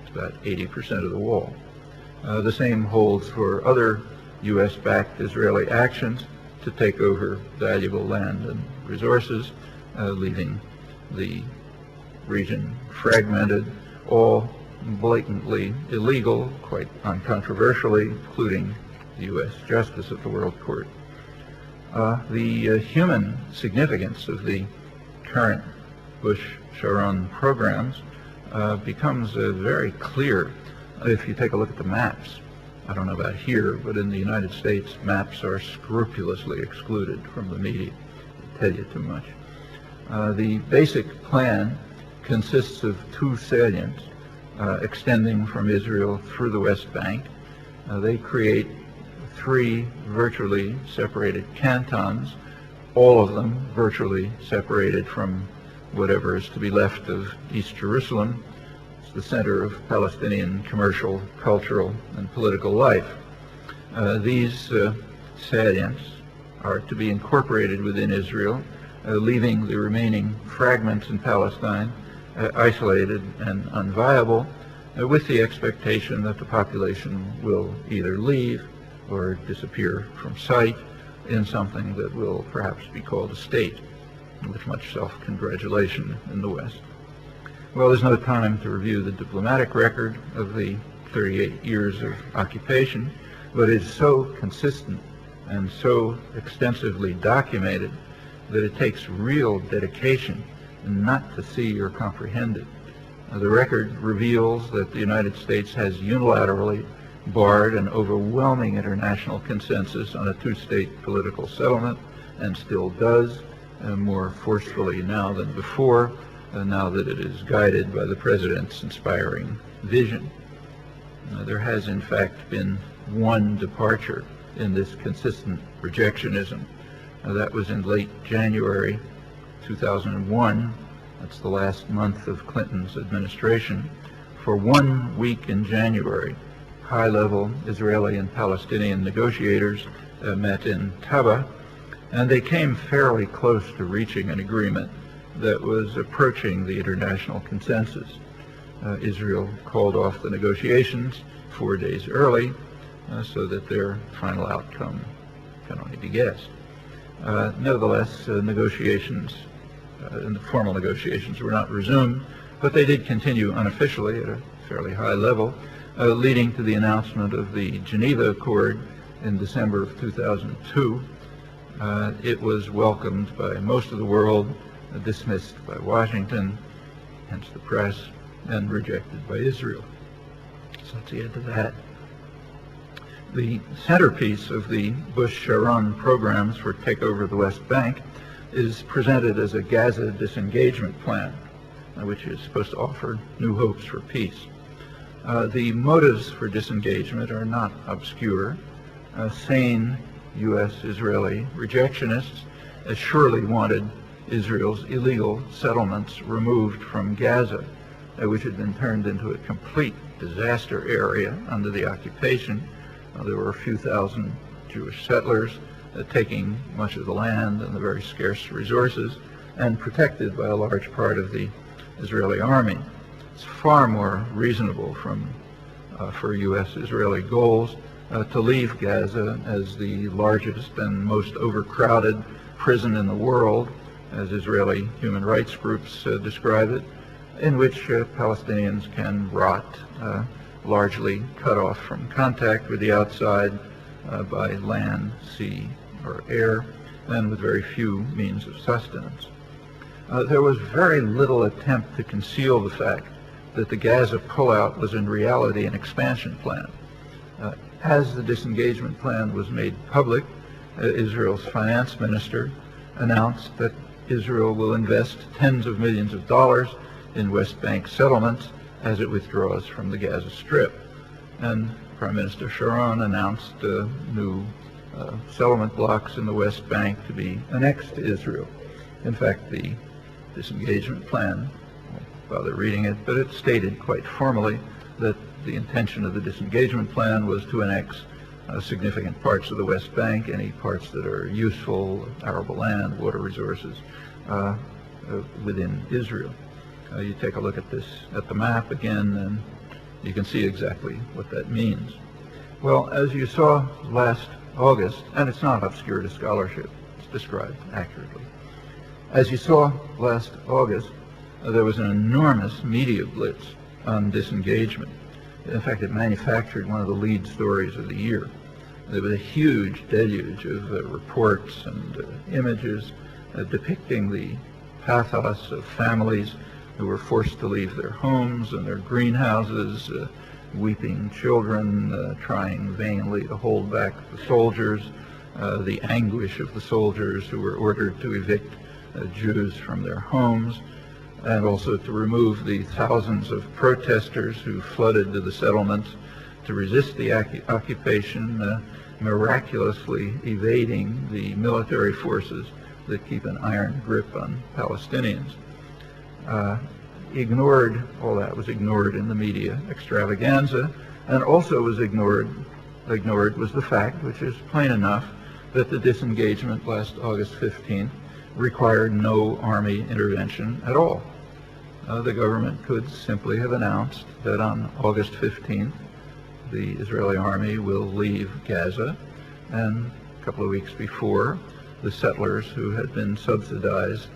It's about 80% of the wall. The same holds for other U.S.-backed Israeli actions to take over valuable land and resources, leaving the region fragmented, all blatantly illegal, quite uncontroversially, including the U.S. Justice at the World Court. The human significance of the current Bush-Sharon programs becomes very clear if you take a look at the maps. I don't know about here, but in the United States, maps are scrupulously excluded from the media. They tell you too much. The basic plan consists of two salients extending from Israel through the West Bank. They create three virtually separated cantons, all of them virtually separated from whatever is to be left of East Jerusalem. It's the center of Palestinian commercial, cultural, and political life. These salients are to be incorporated within Israel, leaving the remaining fragments in Palestine isolated and unviable, with the expectation that the population will either leave or disappear from sight in something that will perhaps be called a state, with much self-congratulation in the West. Well, there's no time to review the diplomatic record of the 38 years of occupation, but it's so consistent and so extensively documented that it takes real dedication not to see or comprehend it. The record reveals that the United States has unilaterally barred an overwhelming international consensus on a two-state political settlement, and still does, more forcefully now than before, now that it is guided by the President's inspiring vision. There has in fact been one departure in this consistent rejectionism. That was in late January 2001. That's the last month of Clinton's administration. For 1 week in January, high-level Israeli and Palestinian negotiators met in Taba, and they came fairly close to reaching an agreement that was approaching the international consensus. Israel called off the negotiations 4 days early, so that their final outcome can only be guessed. Nevertheless, negotiations, the formal negotiations were not resumed, but they did continue unofficially at a fairly high level, leading to the announcement of the Geneva Accord in December of 2002. It was welcomed by most of the world, dismissed by Washington, hence the press, and rejected by Israel. So that's the end of that. The centerpiece of the Bush-Sharon programs for takeover of the West Bank is presented as a Gaza disengagement plan, which is supposed to offer new hopes for peace. The motives for disengagement are not obscure. Sane U.S.-Israeli rejectionists surely wanted Israel's illegal settlements removed from Gaza, which had been turned into a complete disaster area under the occupation. There were a few thousand Jewish settlers taking much of the land and the very scarce resources, and protected by a large part of the Israeli army. It's far more reasonable for U.S.-Israeli goals to leave Gaza as the largest and most overcrowded prison in the world, as Israeli human rights groups describe it, in which Palestinians can rot, largely cut off from contact with the outside by land, sea, or air, and with very few means of sustenance. There was very little attempt to conceal the fact that the Gaza pullout was in reality an expansion plan. As the disengagement plan was made public, Israel's finance minister announced that Israel will invest tens of millions of dollars in West Bank settlements as it withdraws from the Gaza Strip. And Prime Minister Sharon announced new settlement blocks in the West Bank to be annexed to Israel. In fact, the disengagement plan, I won't bother reading it, but it stated quite formally that the intention of the disengagement plan was to annex significant parts of the West Bank, any parts that are useful, arable land, water resources within Israel. You take a look at the map again, and you can see exactly what that means. Well, as you saw last August, and it's not obscure to scholarship, it's described accurately. As you saw last August, there was an enormous media blitz on disengagement. In fact, it manufactured one of the lead stories of the year. There was a huge deluge of reports and images depicting the pathos of families who were forced to leave their homes and their greenhouses, weeping children trying vainly to hold back the soldiers, the anguish of the soldiers who were ordered to evict Jews from their homes, and also to remove the thousands of protesters who flooded to the settlements to resist the occupation, miraculously evading the military forces that keep an iron grip on Palestinians. All that was ignored in the media extravaganza, and also was ignored was the fact, which is plain enough, that the disengagement last August 15th required no army intervention at all. The government could simply have announced that on August 15th the Israeli army will leave Gaza, and a couple of weeks before, the settlers who had been subsidized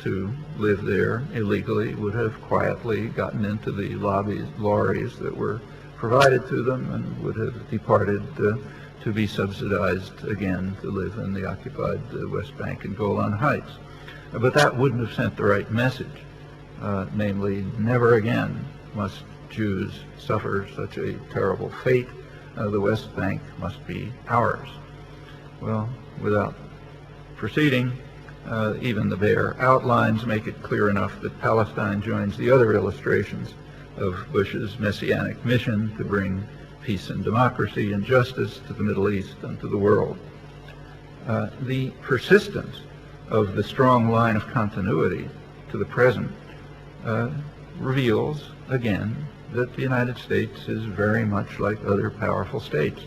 to live there illegally would have quietly gotten into the lorries that were provided to them and would have departed to be subsidized again to live in the occupied West Bank and Golan Heights. But that wouldn't have sent the right message, namely, never again must Jews suffer such a terrible fate. The West Bank must be ours. Well, without proceeding, even the bare outlines make it clear enough that Palestine joins the other illustrations of Bush's messianic mission to bring peace and democracy and justice to the Middle East and to the world. The persistence of the strong line of continuity to the present reveals, again, that the United States is very much like other powerful states.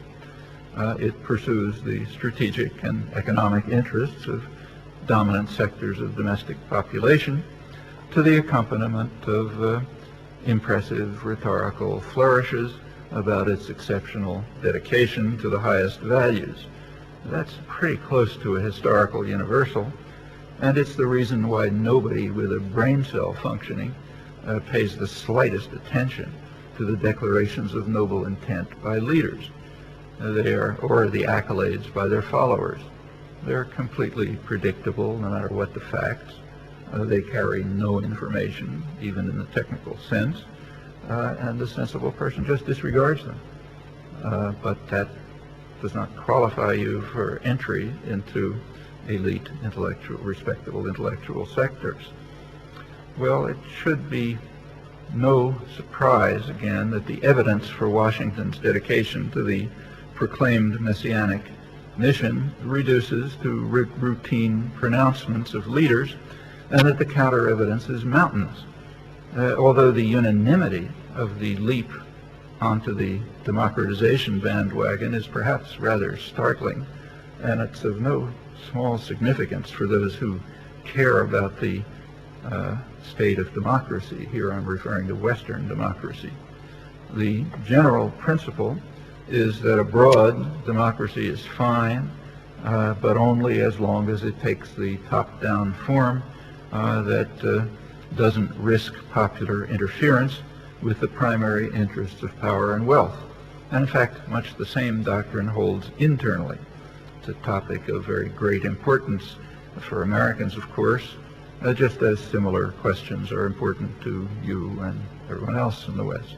It pursues the strategic and economic interests of dominant sectors of domestic population to the accompaniment of impressive rhetorical flourishes about its exceptional dedication to the highest values. That's pretty close to a historical universal, and it's the reason why nobody with a brain cell functioning pays the slightest attention to the declarations of noble intent by leaders, or the accolades by their followers. They're completely predictable no matter what the facts. They carry no information, even in the technical sense, and the sensible person just disregards them. But that does not qualify you for entry into elite, respectable intellectual sectors. Well, it should be no surprise, again, that the evidence for Washington's dedication to the proclaimed messianic mission reduces to routine pronouncements of leaders, and that the counter evidence is mountainous. Although the unanimity of the leap onto the democratization bandwagon is perhaps rather startling, and it's of no small significance for those who care about the state of democracy. Here I'm referring to Western democracy. The general principle is that abroad democracy is fine, but only as long as it takes the top-down form that doesn't risk popular interference with the primary interests of power and wealth. And in fact, much the same doctrine holds internally. It's a topic of very great importance for Americans, of course, just as similar questions are important to you and everyone else in the West.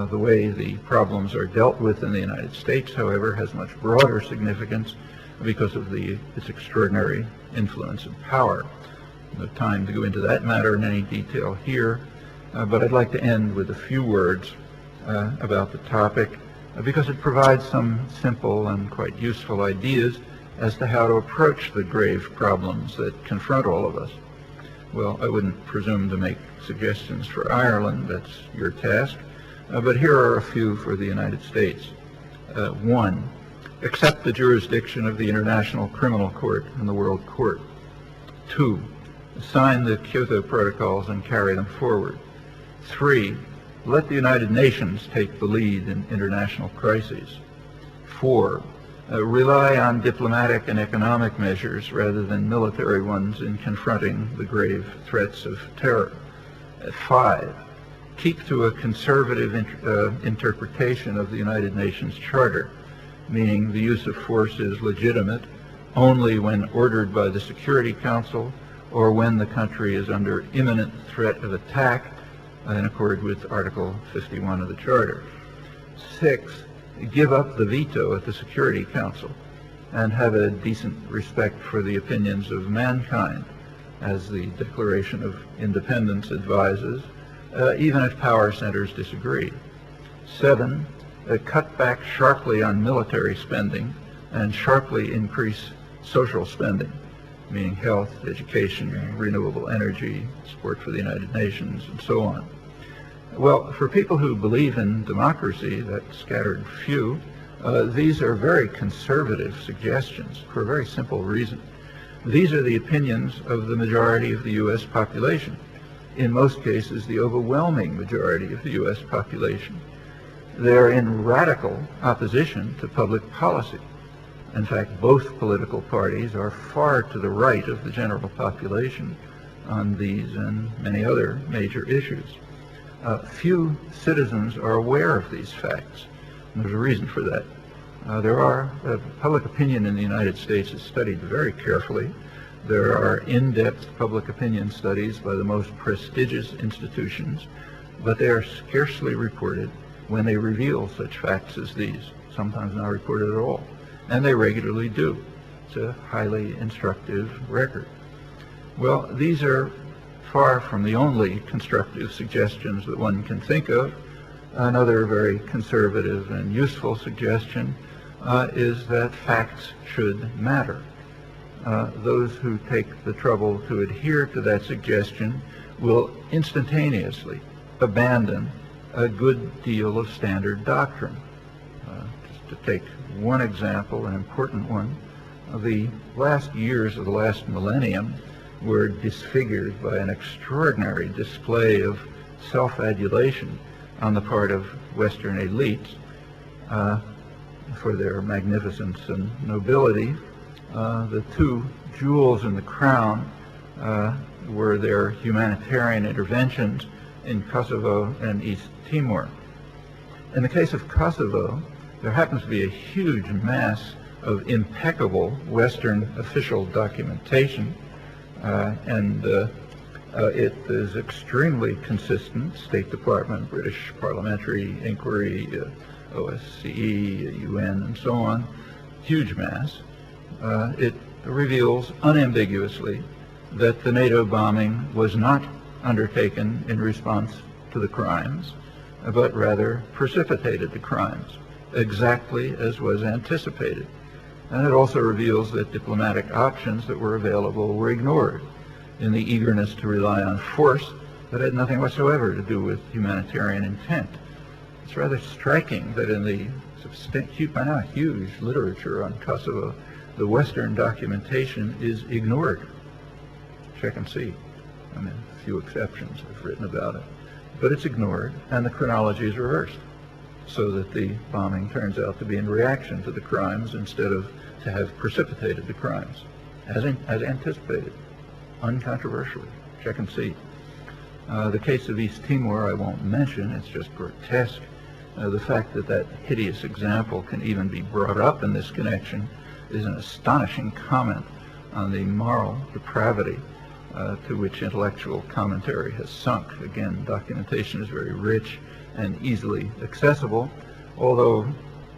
The way the problems are dealt with in the United States, however, has much broader significance because of its extraordinary influence and power. No time to go into that matter in any detail here, but I'd like to end with a few words about the topic because it provides some simple and quite useful ideas as to how to approach the grave problems that confront all of us. Well, I wouldn't presume to make suggestions for Ireland, that's your task, but here are a few for the United States. 1, accept the jurisdiction of the International Criminal Court and the World Court. 2, sign the Kyoto Protocols and carry them forward. 3, let the United Nations take the lead in international crises. 4, rely on diplomatic and economic measures rather than military ones in confronting the grave threats of terror. 5, keep to a conservative interpretation of the United Nations Charter, meaning the use of force is legitimate only when ordered by the Security Council or when the country is under imminent threat of attack in accord with Article 51 of the Charter. 6, give up the veto at the Security Council and have a decent respect for the opinions of mankind, as the Declaration of Independence advises, even if power centers disagree. 7, cut back sharply on military spending and sharply increase social spending, meaning health, education, renewable energy, support for the United Nations, and so on. Well, for people who believe in democracy, that scattered few, these are very conservative suggestions for a very simple reason. These are the opinions of the majority of the U.S. population. In most cases, the overwhelming majority of the U.S. population. They're in radical opposition to public policy. In fact, both political parties are far to the right of the general population on these and many other major issues. Few citizens are aware of these facts, and there's a reason for that. Public opinion in the United States is studied very carefully. There are in-depth public opinion studies by the most prestigious institutions, but they are scarcely reported when they reveal such facts as these, sometimes not reported at all, and they regularly do. It's a highly instructive record. Well, these are far from the only constructive suggestions that one can think of. Another very conservative and useful suggestion is that facts should matter. Those who take the trouble to adhere to that suggestion will instantaneously abandon a good deal of standard doctrine. Just to take one example, an important one, the last years of the last millennium were disfigured by an extraordinary display of self-adulation on the part of Western elites for their magnificence and nobility. The two jewels in the crown were their humanitarian interventions in Kosovo and East Timor. In the case of Kosovo, there happens to be a huge mass of impeccable Western official documentation, and it is extremely consistent. State Department, British Parliamentary Inquiry, OSCE, UN, and so on, huge mass. It reveals unambiguously that the NATO bombing was not undertaken in response to the crimes, but rather precipitated the crimes, exactly as was anticipated. And it also reveals that diplomatic options that were available were ignored in the eagerness to rely on force that had nothing whatsoever to do with humanitarian intent. It's rather striking that in the huge literature on Kosovo, the Western documentation is ignored. Check and see. I mean, a few exceptions I've written about it. But it's ignored, and the chronology is reversed, so that the bombing turns out to be in reaction to the crimes instead of to have precipitated the crimes, as anticipated, uncontroversially. Check and see. The case of East Timor I won't mention. It's just grotesque. The fact that that hideous example can even be brought up in this connection is an astonishing comment on the moral depravity to which intellectual commentary has sunk. Again, documentation is very rich and easily accessible, although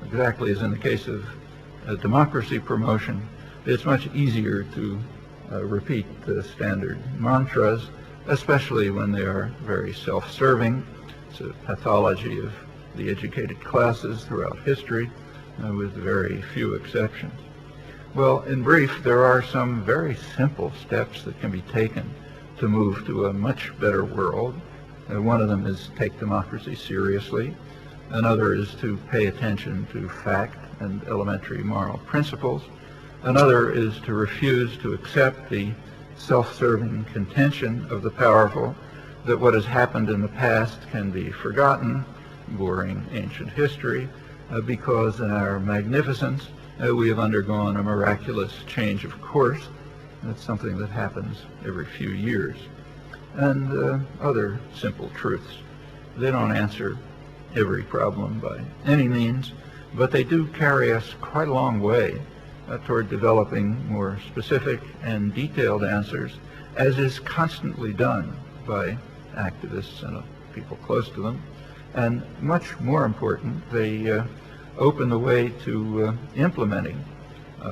exactly as in the case of democracy promotion, it's much easier to repeat the standard mantras, especially when they are very self-serving. It's a pathology of the educated classes throughout history, with very few exceptions. Well, in brief, there are some very simple steps that can be taken to move to a much better world. One of them is take democracy seriously. Another is to pay attention to fact and elementary moral principles. Another is to refuse to accept the self-serving contention of the powerful that what has happened in the past can be forgotten, boring ancient history, because in our magnificence we have undergone a miraculous change of course. That's something that happens every few years. And other simple truths. They don't answer every problem by any means, but they do carry us quite a long way toward developing more specific and detailed answers, as is constantly done by activists and people close to them. And much more important, they open the way to implementing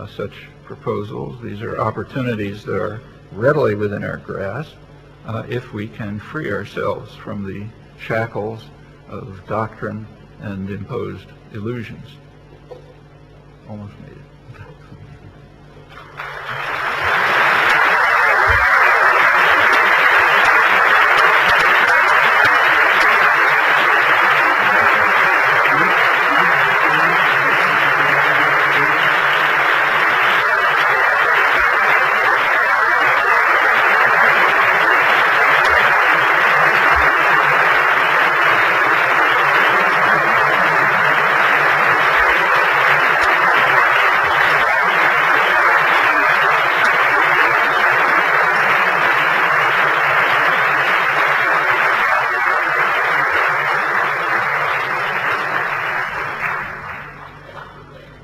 such proposals. These are opportunities that are readily within our grasp if we can free ourselves from the shackles of doctrine and imposed illusions. Almost made it.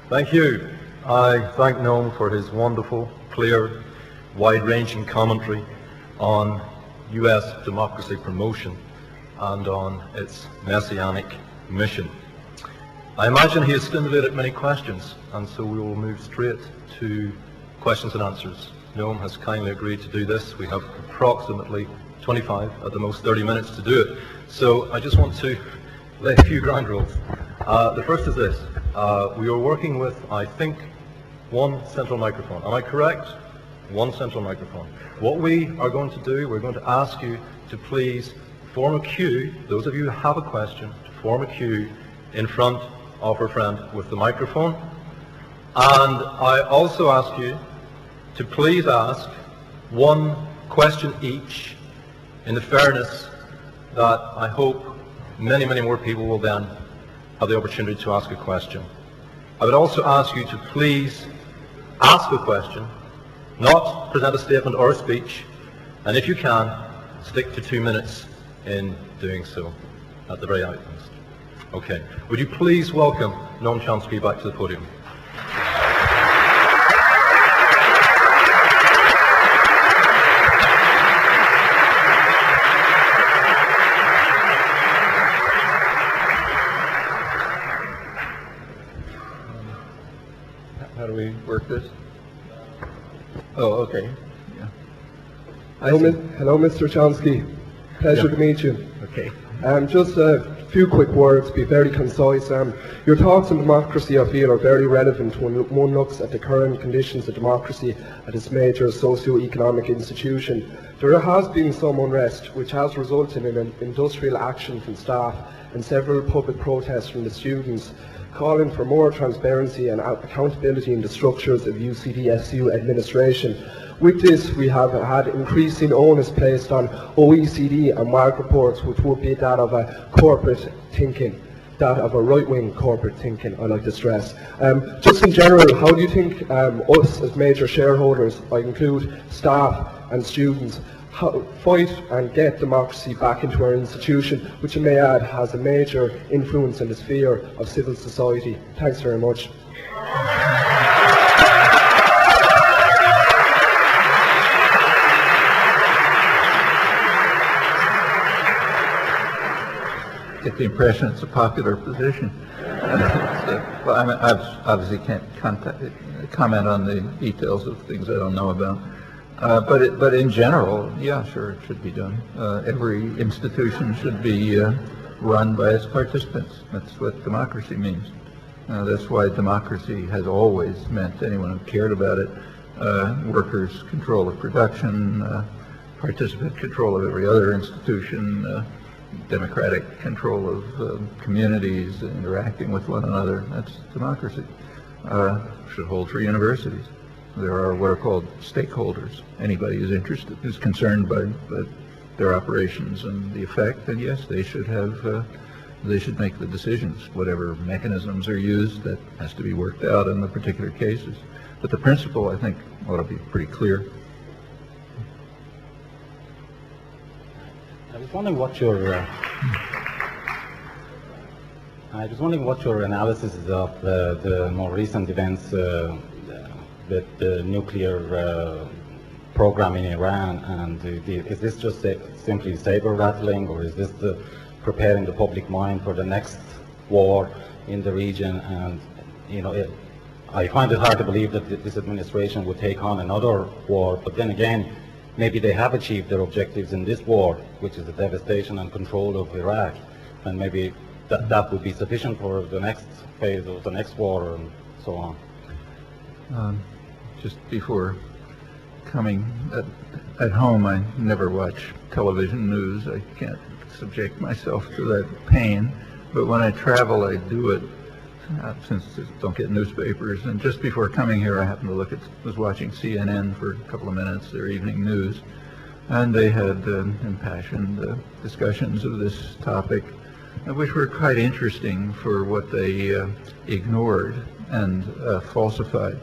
Thank you. I thank Noam for his wonderful, clear, wide-ranging commentary on U.S. democracy promotion and on its messianic mission. I imagine he has stimulated many questions, and so we will move straight to questions and answers. Noam has kindly agreed to do this. We have approximately 25, at the most 30 minutes to do it. So I just want to lay a few ground rules. The first is this. We are working with, I think, one central microphone. Am I correct? One central microphone. What we are going to do, we're going to ask you to please form a queue, those of you who have a question, to form a queue in front of our friend with the microphone. And I also ask you to please ask one question each, in the fairness that I hope many, many more people will then have the opportunity to ask a question. I would also ask you to please ask a question, not present a statement or a speech, and if you can, stick to 2 minutes in doing so, at the very utmost. Okay. Would you please welcome Noam Chomsky back to the podium? How do we work this? Oh, okay. Yeah. Hello, Mr. Chomsky. Pleasure to meet you. Okay. Just a few quick words, be very concise. Your thoughts on democracy, I feel, are very relevant when one looks at the current conditions of democracy at its major socio-economic institution. There has been some unrest, which has resulted in an industrial action from staff and several public protests from the students, calling for more transparency and accountability in the structures of UCD-SU administration. With this, we have had increasing onus placed on OECD and WAG reports, which would be that of a corporate thinking, that of a right-wing corporate thinking, I like to stress. Just in general, how do you think us as major shareholders, I include staff and students, fight and get democracy back into our institution, which I may add has a major influence in the sphere of civil society? Thanks very much. Get the impression it's a popular position. Well, I mean, I obviously can't comment on the details of things I don't know about. But in general, yeah, sure, it should be done. Every institution should be run by its participants. That's what democracy means. That's why democracy has always meant, anyone who cared about it, workers' control of production, participant control of every other institution, democratic control of communities interacting with one another. That's democracy. Should hold for universities. There are what are called stakeholders. Anybody who's interested, who's concerned by their operations and the effect, and yes, they should have. They should make the decisions. Whatever mechanisms are used, that has to be worked out in the particular cases. But the principle, I think, ought to be pretty clear. I was wondering what your analysis is of the more recent events with the nuclear program in Iran, and is this just simply saber rattling, or is this preparing the public mind for the next war in the region? And I find it hard to believe that this administration would take on another war, but then again, maybe they have achieved their objectives in this war, which is the devastation and control of Iraq, and maybe that would be sufficient for the next phase of the next war and so on. Just before coming at home, I never watch television news. I can't subject myself to that pain, but when I travel, I do it since I don't get newspapers. And just before coming here, I happened to was watching CNN for a couple of minutes, their evening news, and they had impassioned discussions of this topic, which were quite interesting for what they ignored and falsified.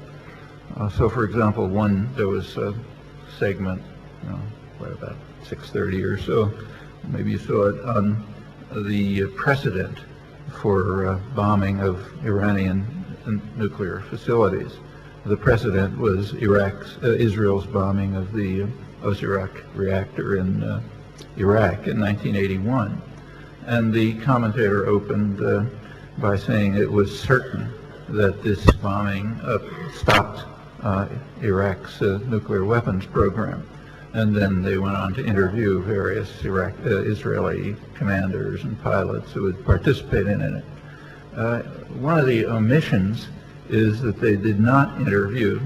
So, for example, there was a segment, about 6:30 or so, maybe you saw it, on the precedent for bombing of Iranian nuclear facilities. The precedent was Israel's bombing of the Osirak reactor in Iraq in 1981. And the commentator opened by saying it was certain that this bombing stopped Iraq's nuclear weapons program. And then they went on to interview various Israeli commanders and pilots who had participated in it. One of the omissions is that they did not interview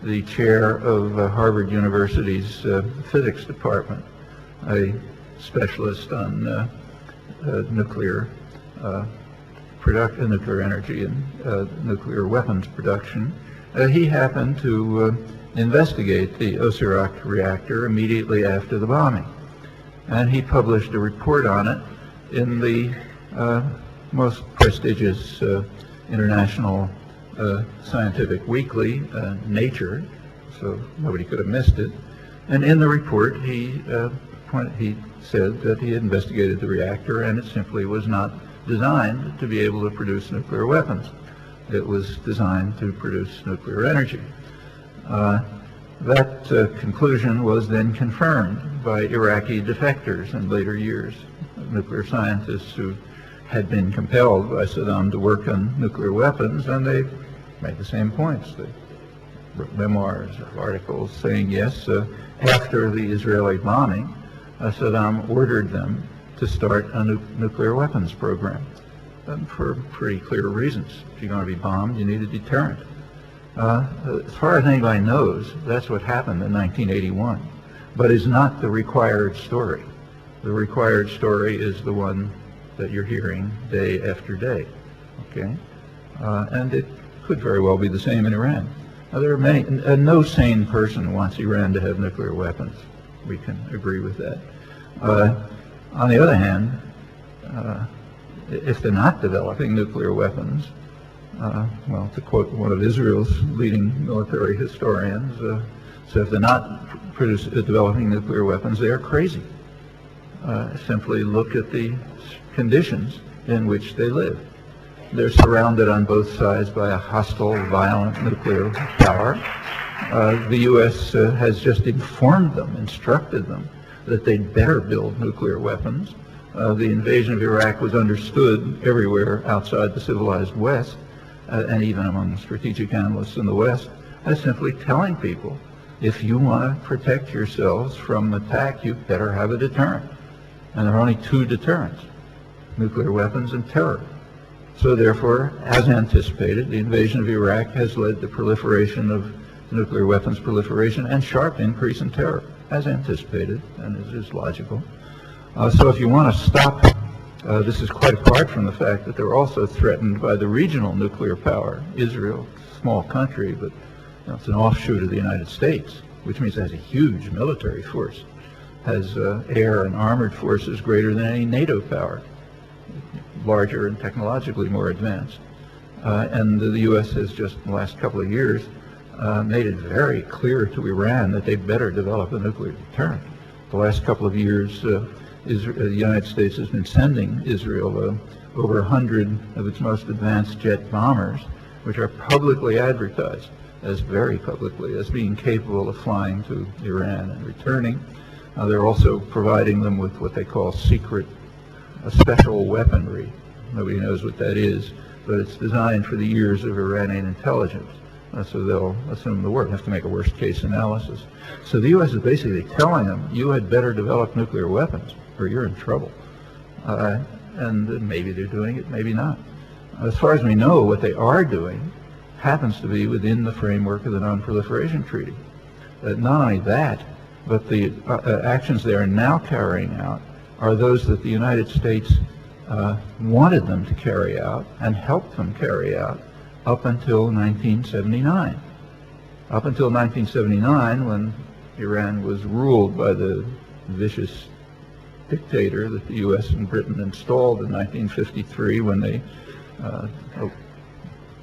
the chair of Harvard University's physics department, a specialist on nuclear energy and nuclear weapons production. He happened to investigate the Osirak reactor immediately after the bombing, and he published a report on it in the most prestigious international scientific weekly, Nature, so nobody could have missed it. And in the report, he said that he had investigated the reactor, and it simply was not designed to be able to produce nuclear weapons. It was designed to produce nuclear energy. That conclusion was then confirmed by Iraqi defectors in later years, nuclear scientists who had been compelled by Saddam to work on nuclear weapons, and they made the same points. They wrote memoirs, articles saying, yes, after the Israeli bombing, Saddam ordered them to start a nuclear weapons program, and for pretty clear reasons. If you're going to be bombed, you need a deterrent. As far as anybody knows, that's what happened in 1981, but is not the required story. The required story is the one that you're hearing day after day, okay? And it could very well be the same in Iran. Now, there are many, no sane person wants Iran to have nuclear weapons. We can agree with that. On the other hand, if they're not developing nuclear weapons, well, to quote one of Israel's leading military historians, so if they're not developing nuclear weapons, they are crazy. Simply look at the conditions in which they live. They're surrounded on both sides by a hostile, violent nuclear power. The U.S. has just informed them, instructed them, that they'd better build nuclear weapons. The invasion of Iraq was understood everywhere outside the civilized West, and even among strategic analysts in the West, as simply telling people, if you want to protect yourselves from attack, you better have a deterrent. And there are only two deterrents, nuclear weapons and terror. So therefore, as anticipated, the invasion of Iraq has led to proliferation of nuclear weapons proliferation and sharp increase in terror, as anticipated, and is logical. So if you want to stop, this is quite apart from the fact that they're also threatened by the regional nuclear power. Israel, a small country, but it's an offshoot of the United States, which means it has a huge military force, has air and armored forces greater than any NATO power, larger and technologically more advanced. And the U.S. has just in the last couple of years made it very clear to Iran that they better develop a nuclear deterrent. The last couple of years, the United States has been sending Israel over 100 of its most advanced jet bombers, which are publicly advertised as very publicly as being capable of flying to Iran and returning. They're also providing them with what they call secret special weaponry. Nobody knows what that is, but it's designed for the ears of Iranian intelligence. So they'll assume the worst, have to make a worst case analysis. So the U.S. is basically telling them, you had better develop nuclear weapons or you're in trouble. And maybe they're doing it, maybe not. As far as we know, what they are doing happens to be within the framework of the Non-Proliferation Treaty. Not only that, but the actions they are now carrying out are those that the United States wanted them to carry out and helped them carry out up until 1979. Up until 1979, when Iran was ruled by the vicious dictator that the U.S. and Britain installed in 1953 when they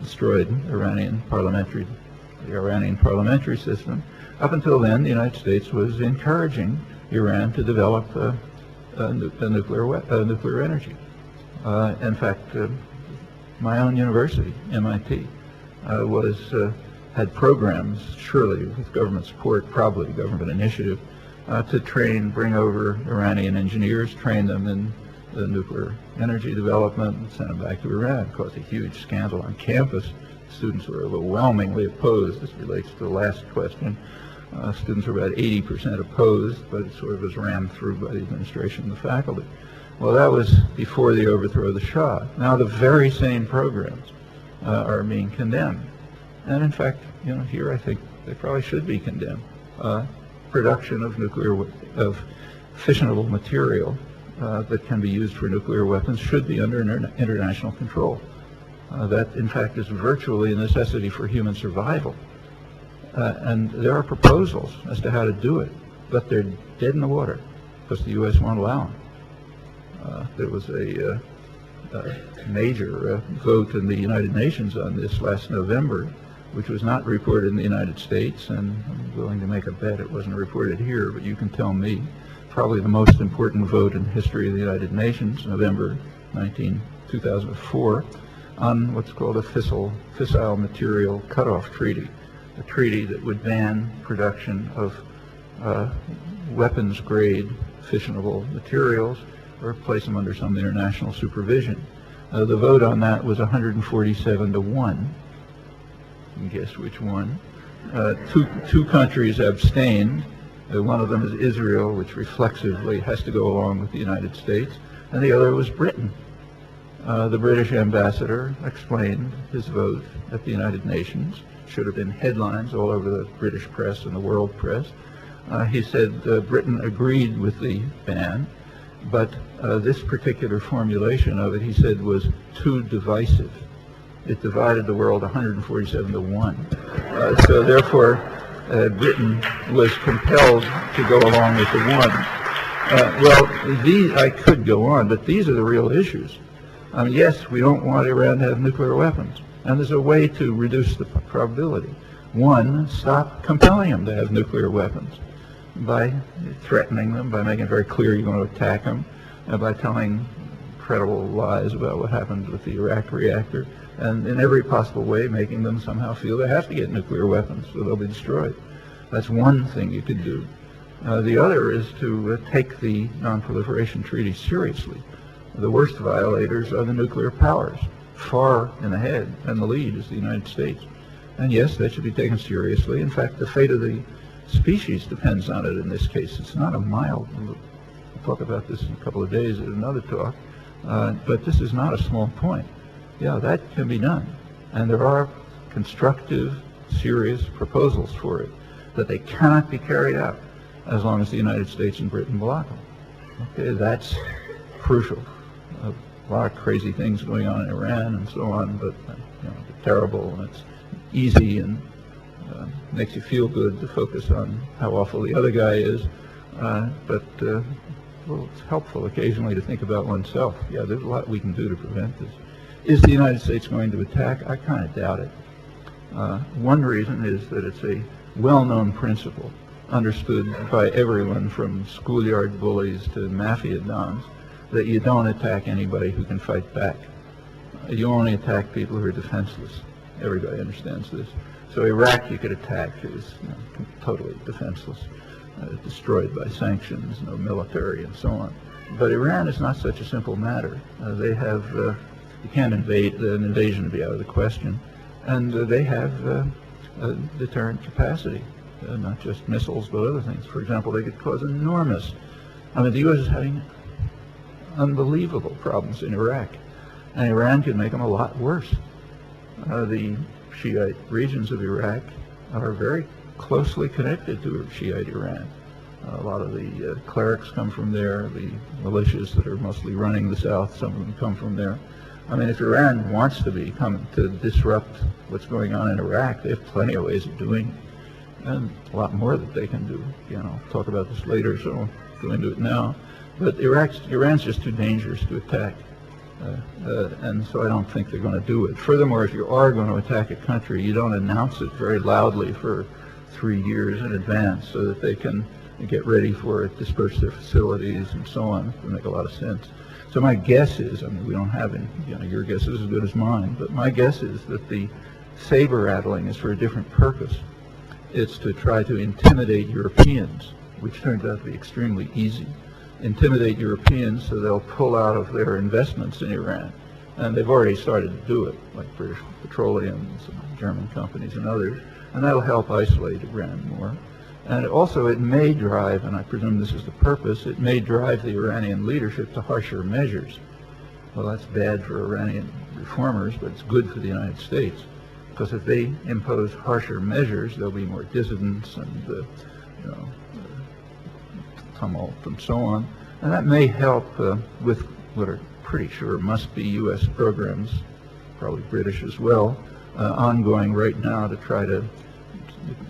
destroyed the Iranian parliamentary system. Up until then, the United States was encouraging Iran to develop nuclear energy. In fact, my own university, MIT, had programs, surely with government support, probably government initiative, to bring over Iranian engineers, train them in the nuclear energy development, and send them back to Iran. It caused a huge scandal on campus. Students were overwhelmingly opposed. This relates to the last question. Students were about 80% opposed, but it sort of was rammed through by the administration and the faculty. Well, that was before the overthrow of the Shah. Now the very same programs are being condemned. And in fact, here I think they probably should be condemned. Production of fissionable material that can be used for nuclear weapons should be under international control. That, in fact, is virtually a necessity for human survival. And there are proposals as to how to do it, but they're dead in the water because the U.S. won't allow them. There was a major vote in the United Nations on this last November, which was not reported in the United States, and I'm willing to make a bet it wasn't reported here, but you can tell me. Probably the most important vote in the history of the United Nations, November 2004, on what's called a fissile material cutoff treaty, a treaty that would ban production of weapons-grade fissionable materials or place them under some international supervision. The vote on that was 147 to 1. You can guess which one. Two countries abstained. One of them is Israel, which reflexively has to go along with the United States, and the other was Britain. The British ambassador explained his vote at the United Nations. Should have been headlines all over the British press and the world press. He said Britain agreed with the ban, but this particular formulation of it, he said, was too divisive. It divided the world 147 to 1. So therefore, Britain was compelled to go along with the one. I could go on, but these are the real issues. Yes, we don't want Iran to have nuclear weapons, and there's a way to reduce the probability. One, stop compelling them to have nuclear weapons by threatening them, by making it very clear you're going to attack them, and by telling credible lies about what happened with the Iraq reactor, and in every possible way making them somehow feel they have to get nuclear weapons so they'll be destroyed. That's one thing you could do. The other is to take the Non-Proliferation Treaty seriously. The worst violators are the nuclear powers. Far in the head and the lead is the United States. And yes, that should be taken seriously. In fact, the fate of the species depends on it in this case. It's not a mild, we'll talk about this in a couple of days at another talk, but this is not a small point. Yeah, that can be done. And there are constructive, serious proposals for it, that they cannot be carried out as long as the United States and Britain block them. Okay, that's crucial. A lot of crazy things going on in Iran and so on, but it's terrible, and it's easy and makes you feel good to focus on how awful the other guy is. Well, it's helpful occasionally to think about oneself. Yeah, there's a lot we can do to prevent this. Is the United States going to attack? I kind of doubt it. One reason is that it's a well-known principle, understood by everyone from schoolyard bullies to mafia dons, that you don't attack anybody who can fight back. You only attack people who are defenseless. Everybody understands this. So Iraq you could attack. It was totally defenseless, destroyed by sanctions, no military and so on. But Iran is not such a simple matter. They have, you can't invade, an invasion would be out of the question. And they have deterrent capacity, not just missiles, but other things. For example, they could cause enormous, the U.S. is having unbelievable problems in Iraq, and Iran could make them a lot worse. The Shiite regions of Iraq are very closely connected to Shiite Iran. A lot of the clerics come from there, the militias that are mostly running the south, some of them come from there. If Iran wants to disrupt what's going on in Iraq, they have plenty of ways of doing it, and a lot more that they can do. I'll talk about this later, so I won't go into it now. But Iran's just too dangerous to attack, and so I don't think they're going to do it. Furthermore, if you are going to attack a country, you don't announce it very loudly for 3 years in advance so that they can get ready for it, disperse their facilities, and so on. It would make a lot of sense. So my guess is, we don't have any, your guess is as good as mine, but my guess is that the saber rattling is for a different purpose. It's to try to intimidate Europeans, which turns out to be extremely easy. Intimidate Europeans so they'll pull out of their investments in Iran. And they've already started to do it, like British Petroleum and some German companies and others. And that'll help isolate Iran more. And also it may drive, and I presume this is the purpose, it may drive the Iranian leadership to harsher measures. Well, that's bad for Iranian reformers, but it's good for the United States. Because if they impose harsher measures, there'll be more dissidents and tumult and so on. And that may help with what are pretty sure must be U.S. programs, probably British as well, ongoing right now to try to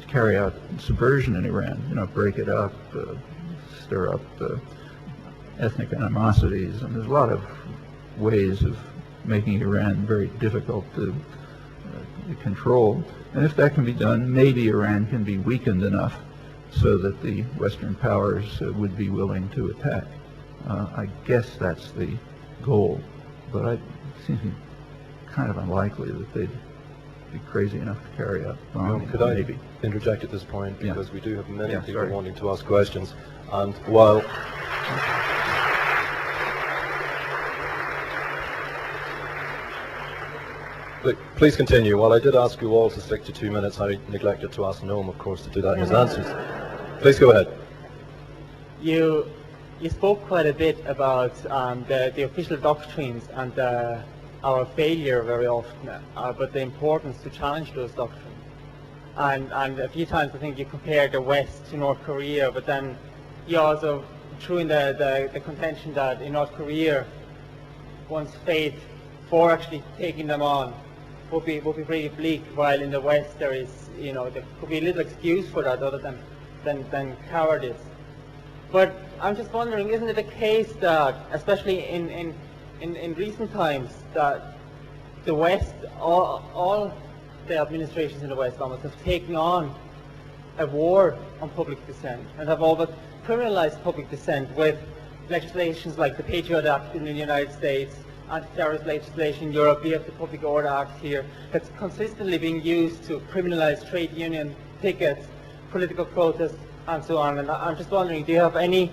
carry out subversion in Iran, break it up, stir up ethnic animosities, and there's a lot of ways of making Iran very difficult to control. And if that can be done, maybe Iran can be weakened enough so that the Western powers would be willing to attack. I guess that's the goal, but it seems kind of unlikely that they'd be crazy enough to carry out bombing. Could I maybe interject at this point, because we do have many people sorry. wanting to ask questions, and while look, please continue. While I did ask you all to stick to 2 minutes, I neglected to ask Noam, of course, to do that in his answers. Please go ahead. You spoke quite a bit about the official doctrines and our failure very often, but the importance to challenge those doctrines. And a few times I think you compared the West to North Korea, but then you also threw in the contention that in North Korea, one's faith for actually taking them on would be pretty bleak, while in the West there is, there could be a little excuse for that other than cowardice. But I'm just wondering, isn't it the case that, especially in recent times, that the West, all the administrations in the West almost have taken on a war on public dissent and have all but criminalized public dissent with legislations like the Patriot Act in the United States, anti-terrorist legislation in Europe. We have the Public Order Act here that's consistently being used to criminalize trade union pickets, political protests, and so on. And I'm just wondering, do you have any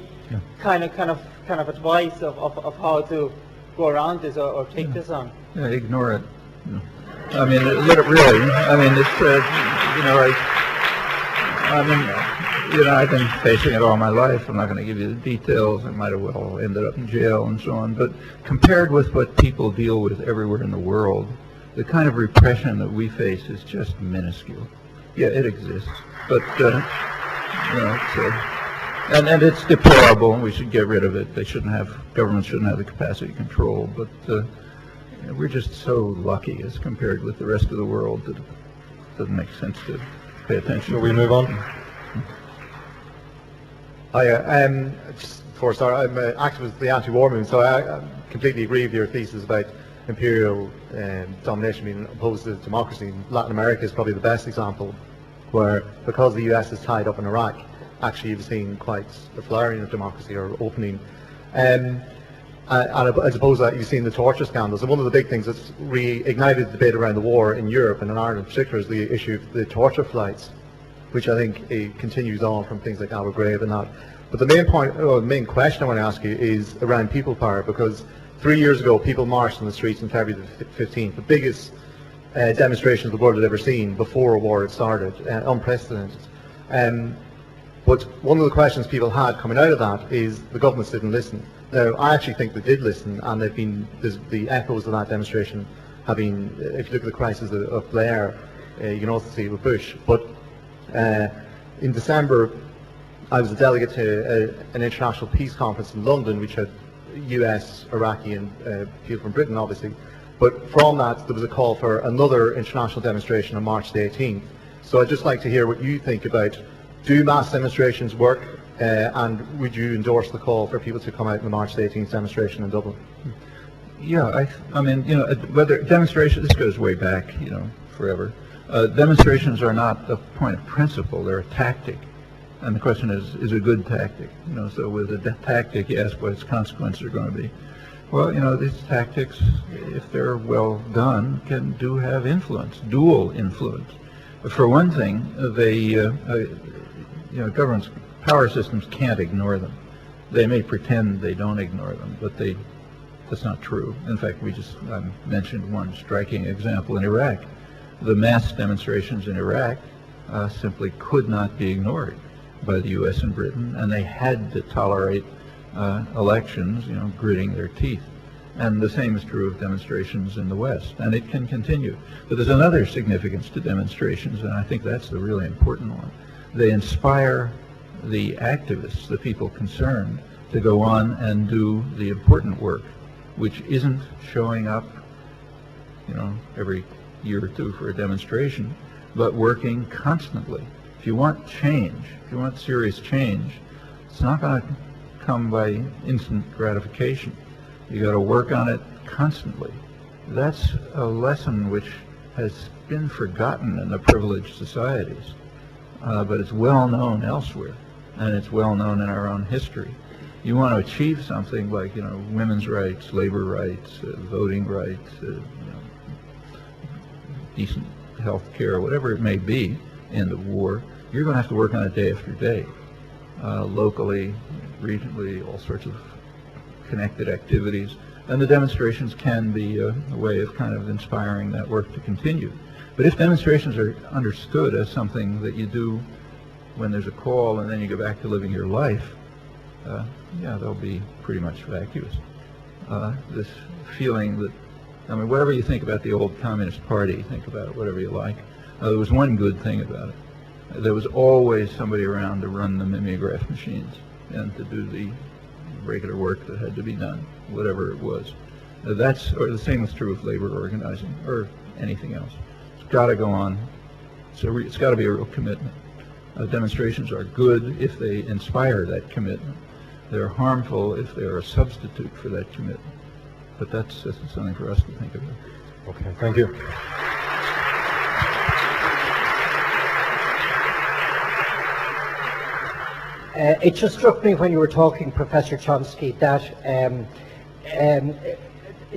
kind of advice of how to go around this or take this on? Yeah, ignore it. Really. I've been facing it all my life. I'm not going to give you the details. I might have well ended up in jail and so on. But compared with what people deal with everywhere in the world, the kind of repression that we face is just minuscule. Yeah, it exists, but And it's deplorable, and we should get rid of it. Governments shouldn't have the capacity to control, but we're just so lucky as compared with the rest of the world that it doesn't make sense to pay attention. Shall we move on? Hi, just before I start, I'm an activist of the anti-war movement, so I completely agree with your thesis about imperial domination being opposed to democracy. Latin America is probably the best example, where because the US is tied up in Iraq, actually you've seen quite a flowering of democracy or opening. And I suppose that you've seen the torture scandals. And one of the big things that's reignited the debate around the war in Europe and in Ireland in particular is the issue of the torture flights, which I think continues on from things like Abu Ghraib and that. But the main point, or the main question I want to ask you is around people power, because 3 years ago people marched in the streets on February the 15th, the biggest demonstration the world had ever seen before a war had started, unprecedented. But one of the questions people had coming out of that is the governments didn't listen. Now, I actually think they did listen, and the echoes of that demonstration have been, if you look at the crisis of Blair, you can also see it with Bush. But in December, I was a delegate to an international peace conference in London, which had US, Iraqi, and people from Britain, obviously. But from that, there was a call for another international demonstration on March the 18th. So I'd just like to hear what you think about, do mass demonstrations work, and would you endorse the call for people to come out in the March the 18th demonstration in Dublin? Yeah, I mean, whether demonstrations, this goes way back, forever. Demonstrations are not a point of principle, they're a tactic. And the question is a good tactic? So with a tactic, you ask what its consequences are going to be. Well, these tactics, if they're well done, do have influence, dual influence. For one thing, governments, power systems can't ignore them. They may pretend they don't ignore them, but that's not true. In fact, I mentioned one striking example in Iraq. The mass demonstrations in Iraq simply could not be ignored by the U.S. and Britain, and they had to tolerate elections, gritting their teeth. And the same is true of demonstrations in the West, and it can continue. But there's another significance to demonstrations, and I think that's the really important one. They inspire the activists, the people concerned, to go on and do the important work, which isn't showing up, every year or two for a demonstration, but working constantly. If you want change, if you want serious change, it's not going to come by instant gratification. You got to work on it constantly. That's a lesson which has been forgotten in the privileged societies, but it's well known elsewhere, and it's well known in our own history. You want to achieve something like, women's rights, labor rights, voting rights, decent health care, whatever it may be, end of war, you're going to have to work on it day after day, locally, regionally, all sorts of connected activities. And the demonstrations can be a way of kind of inspiring that work to continue. But if demonstrations are understood as something that you do when there's a call and then you go back to living your life, they'll be pretty much vacuous. This feeling that, whatever you think about the old Communist Party, think about it whatever you like, there was one good thing about it. There was always somebody around to run the mimeograph machines and to do the regular work that had to be done, whatever it was. Or the same is true of labor organizing or anything else. It's got to go on. So it's got to be a real commitment. Demonstrations are good if they inspire that commitment. They're harmful if they are a substitute for that commitment. But that's something for us to think about. Okay, thank you. It just struck me when you were talking, Professor Chomsky, that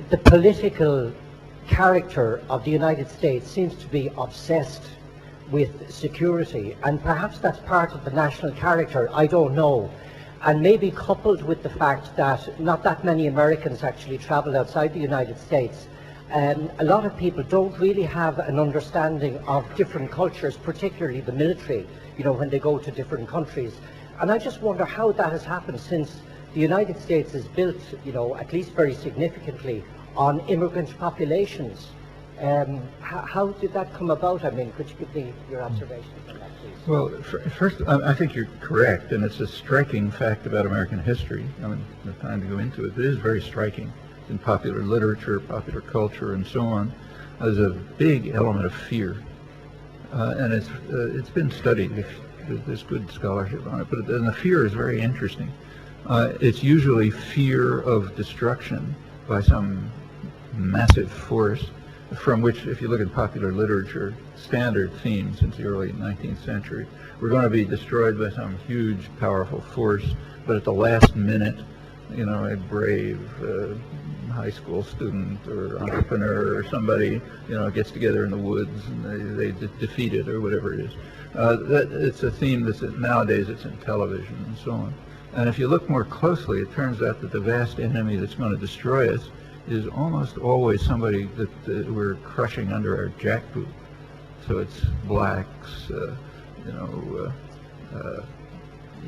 the political character of the United States seems to be obsessed with security, and perhaps that's part of the national character, I don't know. And maybe coupled with the fact that not that many Americans actually travel outside the United States, a lot of people don't really have an understanding of different cultures, particularly the military, when they go to different countries. And I just wonder how that has happened, since the United States is built, at least very significantly, on immigrant populations. How did that come about? I mean, could you give me your observations on that, please? Well, first, I think you're correct, and it's a striking fact about American history. I mean, no time to go into it, but it is very striking. In popular literature, popular culture, and so on, there's a big element of fear, and it's been studied. There's good scholarship on it, but the fear is very interesting. It's usually fear of destruction by some massive force, from which, if you look at popular literature, standard theme since the early 19th century, we're going to be destroyed by some huge, powerful force, but at the last minute, you know, a brave high school student or entrepreneur or somebody, you know, gets together in the woods and they defeat it or whatever it is. It's a theme that's nowadays it's in television and so on. And if you look more closely, it turns out that the vast enemy that's going to destroy us is almost always somebody that we're crushing under our jackboot. So it's blacks, you know,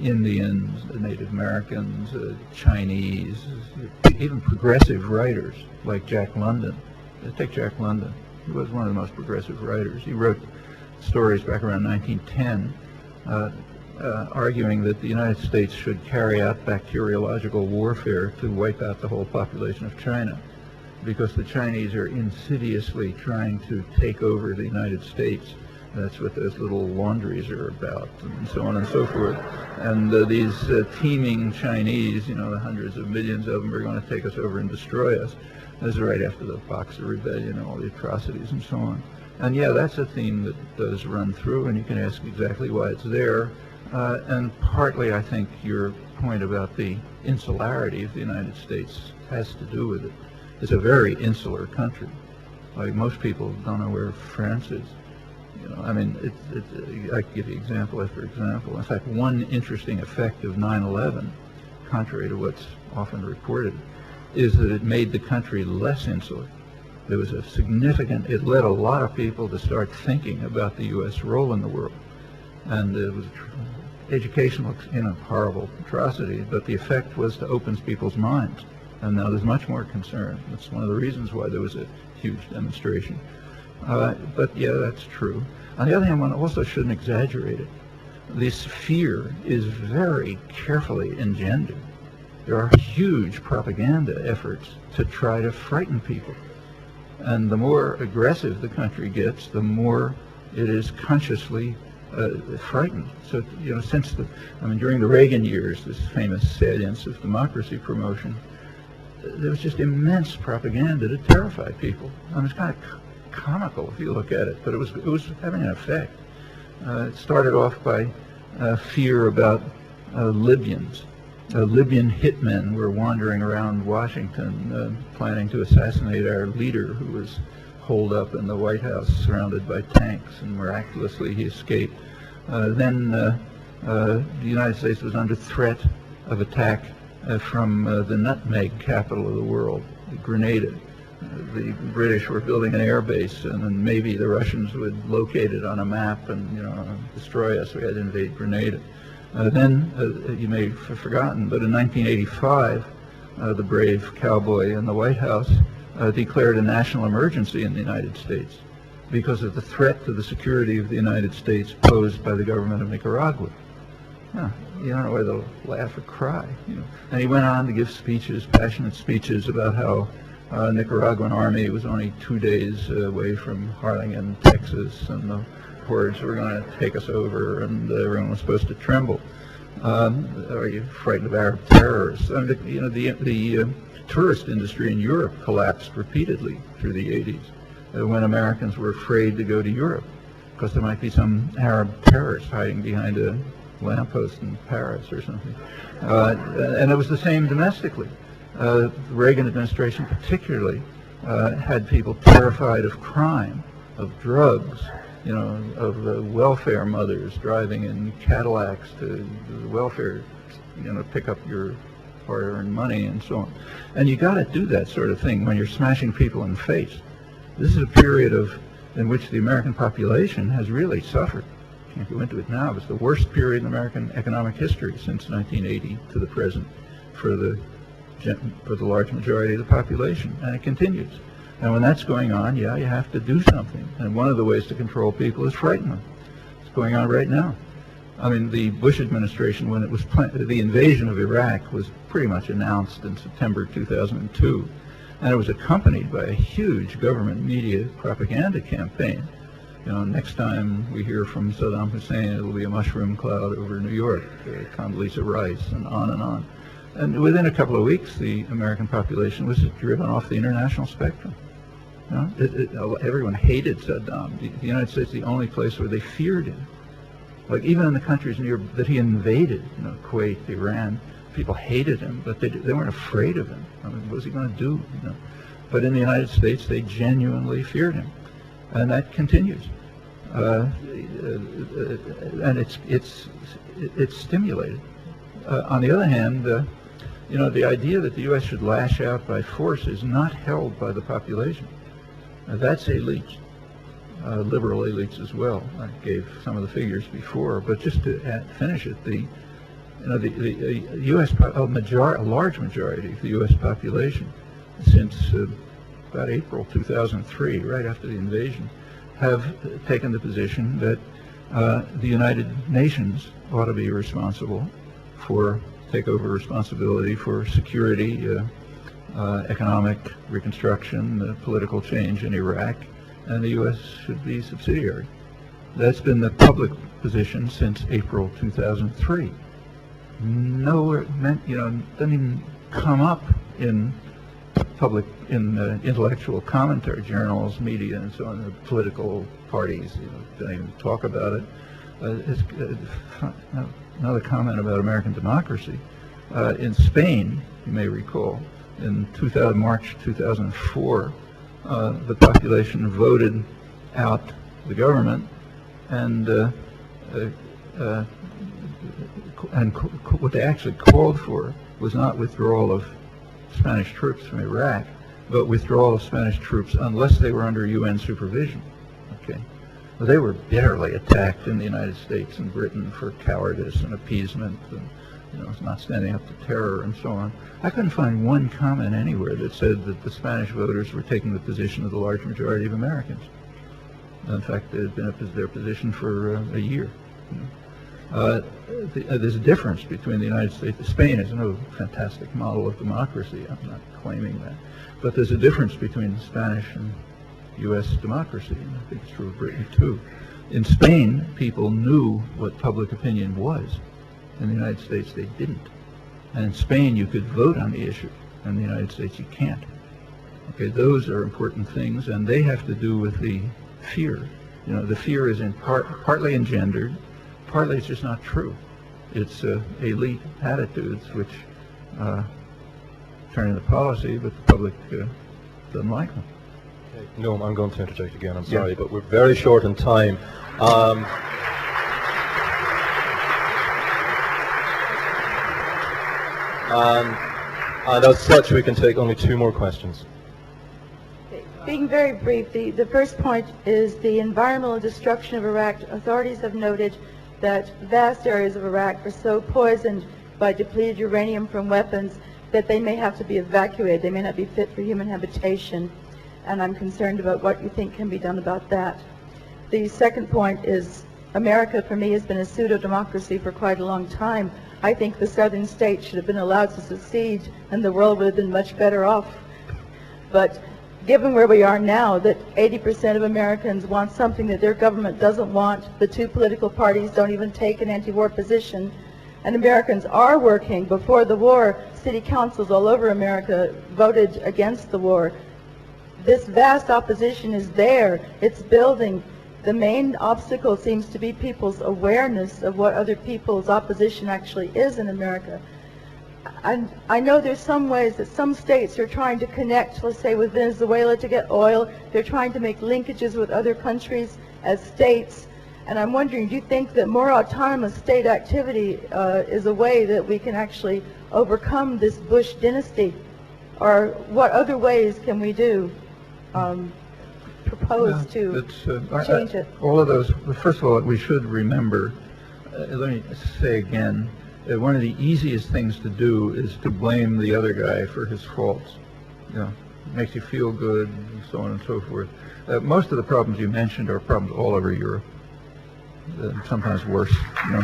Indians, Native Americans, Chinese, even progressive writers like Jack London. Take Jack London. He was one of the most progressive writers. He wrote stories back around 1910 arguing that the United States should carry out bacteriological warfare to wipe out the whole population of China, because the Chinese are insidiously trying to take over the United States. That's what those little laundries are about, and so on and so forth. And these teeming Chinese, you know, the hundreds of millions of them are going to take us over and destroy us. This is right after the Boxer Rebellion and all the atrocities and so on. And yeah, that's a theme that does run through, and you can ask exactly why it's there. And partly, I think, your point about the insularity of the United States has to do with it. It's a very insular country. Like, most people don't know where France is. You know, I mean, I can give you example after example. In fact, one interesting effect of 9/11, contrary to what's often reported, is that it made the country less insular. There was a significant, it led a lot of people to start thinking about the U.S. role in the world. And it was educational, you know, horrible atrocity, but the effect was to open people's minds. And now there's much more concern. That's one of the reasons why there was a huge demonstration. But yeah, that's true. On the other hand, one also shouldn't exaggerate it. This fear is very carefully engendered. There are huge propaganda efforts to try to frighten people. And the more aggressive the country gets, the more it is consciously frightened. So, you know, during the Reagan years, this famous salience of democracy promotion, there was just immense propaganda to terrify people. I mean, it's kind of comical if you look at it, but it was having an effect. It started off by fear about Libyans. Libyan hitmen were wandering around Washington planning to assassinate our leader, who was holed up in the White House surrounded by tanks, and miraculously he escaped. Then the United States was under threat of attack from the nutmeg capital of the world, Grenada. The British were building an air base, and then maybe the Russians would locate it on a map and, you know, destroy us. We had to invade Grenada. Then, you may have forgotten, but in 1985, the brave cowboy in the White House declared a national emergency in the United States because of the threat to the security of the United States posed by the government of Nicaragua. You don't know whether to laugh or cry. You know. And he went on to give speeches, passionate speeches, about how Nicaraguan army was only 2 days away from Harlingen, Texas, and the hordes were going to take us over, and everyone was supposed to tremble. Are you frightened of Arab terrorists? I mean, you know, the tourist industry in Europe collapsed repeatedly through the 80s when Americans were afraid to go to Europe because there might be some Arab terrorist hiding behind a lamppost in Paris or something. And it was the same domestically. The Reagan administration particularly had people terrified of crime, of drugs, you know, of welfare mothers driving in Cadillacs to the welfare, you know, pick up your hard-earned money and so on. And you got to do that sort of thing when you're smashing people in the face. This is a period in which the American population has really suffered. Can't go into it now, but it's the worst period in American economic history since 1980 to the present for the large majority of the population, and it continues. And when that's going on, yeah, you have to do something. And one of the ways to control people is frighten them. It's going on right now. I mean, the Bush administration, when it was the invasion of Iraq was pretty much announced in September 2002, and it was accompanied by a huge government media propaganda campaign. You know, next time we hear from Saddam Hussein, it'll be a mushroom cloud over New York, Condoleezza Rice, and on and on. And within a couple of weeks, the American population was driven off the international spectrum. You know, everyone hated Saddam. The United States is the only place where they feared him. Like even in the countries that he invaded, you know, Kuwait, Iran, people hated him, but they weren't afraid of him. I mean, what was he going to do? You know? But in the United States, they genuinely feared him, and that continues. And it's stimulated. On the other hand, you know, the idea that the U.S. should lash out by force is not held by the population. That's elite. Liberal elites as well. I gave some of the figures before, but just to finish it, the U.S. a large majority of the U.S. population, since about April 2003, right after the invasion, have taken the position that the United Nations ought to be responsible take over responsibility for security, economic reconstruction, political change in Iraq, and the U.S. should be subsidiary. That's been the public position since April 2003. Nowhere, you know, doesn't even come up in public, in intellectual commentary, journals, media, and so on. The political parties, you know, don't even talk about it. Another comment about American democracy. In Spain, you may recall, in March 2004, the population voted out the government, and what they actually called for was not withdrawal of Spanish troops from Iraq, but withdrawal of Spanish troops unless they were under UN supervision. Okay, well, they were bitterly attacked in the United States and Britain for cowardice and appeasement, and you know, not standing up to terror and so on. I couldn't find one comment anywhere that said that the Spanish voters were taking the position of the large majority of Americans. In fact, it had been their position for a year. You know. There's a difference between the United States. Spain is no fantastic model of democracy. I'm not claiming that. But there's a difference between Spanish and U.S. democracy, and I think it's true of Britain too. In Spain, people knew what public opinion was. In the United States, they didn't. And in Spain, you could vote on the issue. In the United States, you can't. Okay, those are important things, and they have to do with the fear. You know, the fear is partly engendered, partly it's just not true. It's elite attitudes which turn into policy, but the public doesn't like them. Okay. No, I'm going to interject again. I'm sorry, but we're very short in time. And as such, we can take only 2 more questions. Being very brief, the first point is the environmental destruction of Iraq. Authorities have noted that vast areas of Iraq are so poisoned by depleted uranium from weapons that they may have to be evacuated. They may not be fit for human habitation, and I'm concerned about what you think can be done about that. The second point is America, for me, has been a pseudo-democracy for quite a long time. I think the southern states should have been allowed to secede, and the world would have been much better off. But given where we are now, that 80% of Americans want something that their government doesn't want, the 2 political parties don't even take an anti-war position, and Americans are working. Before the war, city councils all over America voted against the war. This vast opposition is there. It's building. The main obstacle seems to be people's awareness of what other people's opposition actually is in America. And I know there's some ways that some states are trying to connect, let's say, with Venezuela to get oil. They're trying to make linkages with other countries as states. And I'm wondering, do you think that more autonomous state activity is a way that we can actually overcome this Bush dynasty? Or what other ways can we do? Propose to change it? All of those, first of all, we should remember, let me say again, that one of the easiest things to do is to blame the other guy for his faults. You know, makes you feel good, and so on and so forth. Most of the problems you mentioned are problems all over Europe, sometimes worse, you know.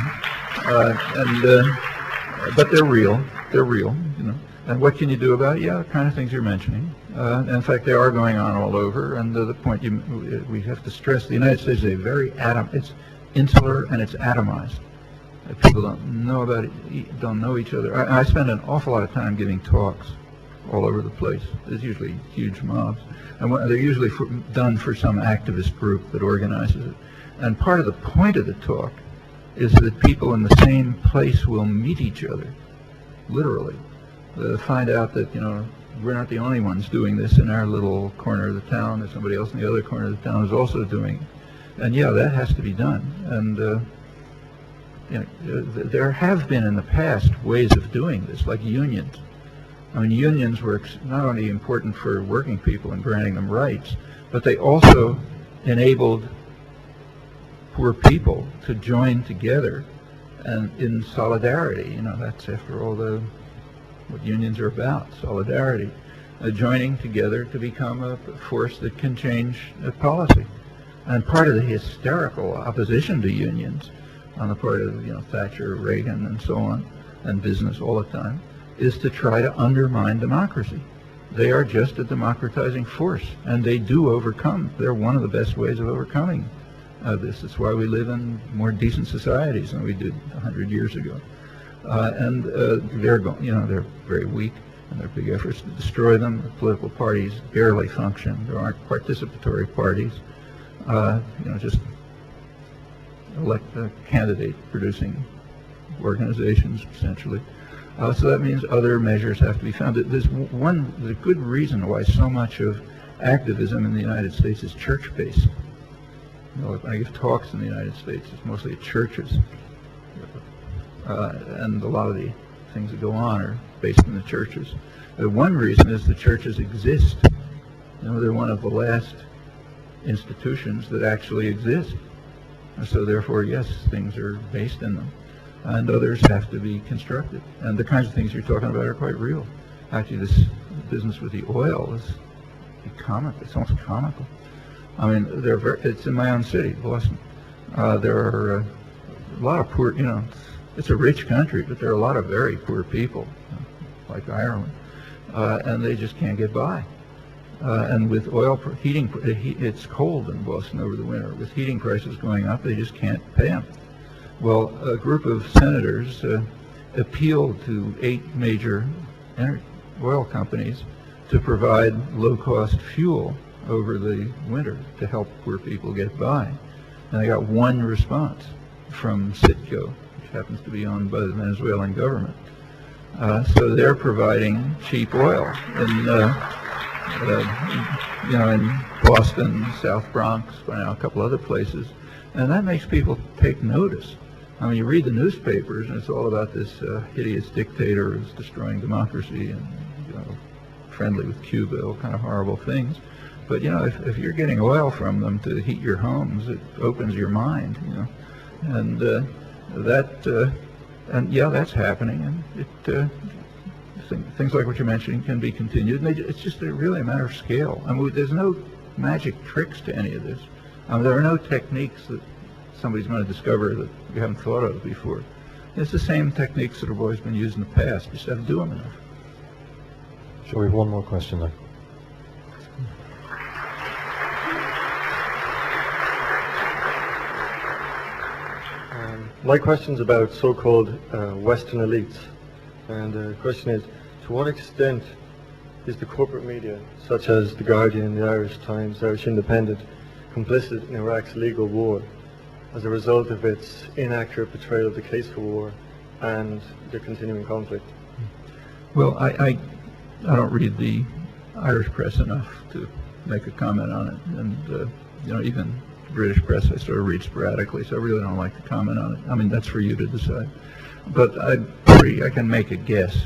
But they're real. They're real, you know. And what can you do about it? Yeah, the kind of things you're mentioning. In fact, they are going on all over. And the point we have to stress: the United States is a very it's insular and it's atomized. People don't know about it, don't know each other. I spend an awful lot of time giving talks all over the place. There's usually huge mobs, and they're usually done for some activist group that organizes it. And part of the point of the talk is that people in the same place will meet each other, literally. Find out that, you know, we're not the only ones doing this in our little corner of the town. There's somebody else in the other corner of the town who's also doing it. And yeah, that has to be done. And you know, there have been in the past ways of doing this, like unions. I mean, unions were not only important for working people and granting them rights, but they also enabled poor people to join together and in solidarity. You know, that's after all what unions are about, solidarity, joining together to become a force that can change policy. And part of the hysterical opposition to unions on the part of, you know, Thatcher, Reagan, and so on, and business all the time, is to try to undermine democracy. They are just a democratizing force, and they do overcome. They're one of the best ways of overcoming this. It's why we live in more decent societies than we did 100 years ago. They're they're very weak, and there are big efforts to destroy them. The political parties barely function. There aren't participatory parties. You know, just elect a candidate producing organizations, essentially. So that means other measures have to be found. There's a good reason why so much of activism in the United States is church-based. You know, when I give talks in the United States, it's mostly at churches. And a lot of the things that go on are based in the churches. One reason is the churches exist. You know, they're one of the last institutions that actually exist. So therefore, yes, things are based in them. And others have to be constructed. And the kinds of things you're talking about are quite real. Actually, this business with the oil is comical. It's almost comical. I mean, it's in my own city, Boston. There are a lot of poor, you know, it's a rich country, but there are a lot of very poor people, like Ireland, and they just can't get by. And with oil heating, it's cold in Boston over the winter. With heating prices going up, they just can't pay them. Well, a group of senators appealed to 8 major oil companies to provide low-cost fuel over the winter to help poor people get by. And they got one response from Citgo, which happens to be owned by the Venezuelan government. So they're providing cheap oil in Boston, South Bronx, by now a couple other places, and that makes people take notice. I mean, you read the newspapers, and it's all about this hideous dictator who's destroying democracy and, you know, friendly with Cuba, all kind of horrible things. But, you know, if you're getting oil from them to heat your homes, it opens your mind, you know. And and yeah, that's happening, and things like what you're mentioning can be continued. And it's just really a matter of scale. I mean, there's no magic tricks to any of this. There are no techniques that somebody's going to discover that you haven't thought of before. It's the same techniques that have always been used in the past. You just have to do them enough. Shall we have one more question now? My question's about so-called Western elites. And the question is, to what extent is the corporate media, such as The Guardian, the Irish Times, Irish Independent, complicit in Iraq's illegal war as a result of its inaccurate portrayal of the case for war and the continuing conflict? Well, I don't read the Irish press enough to make a comment on it. And, you know, even British press I sort of read sporadically, so I really don't like to comment on it. I mean, that's for you to decide. But I can make a guess.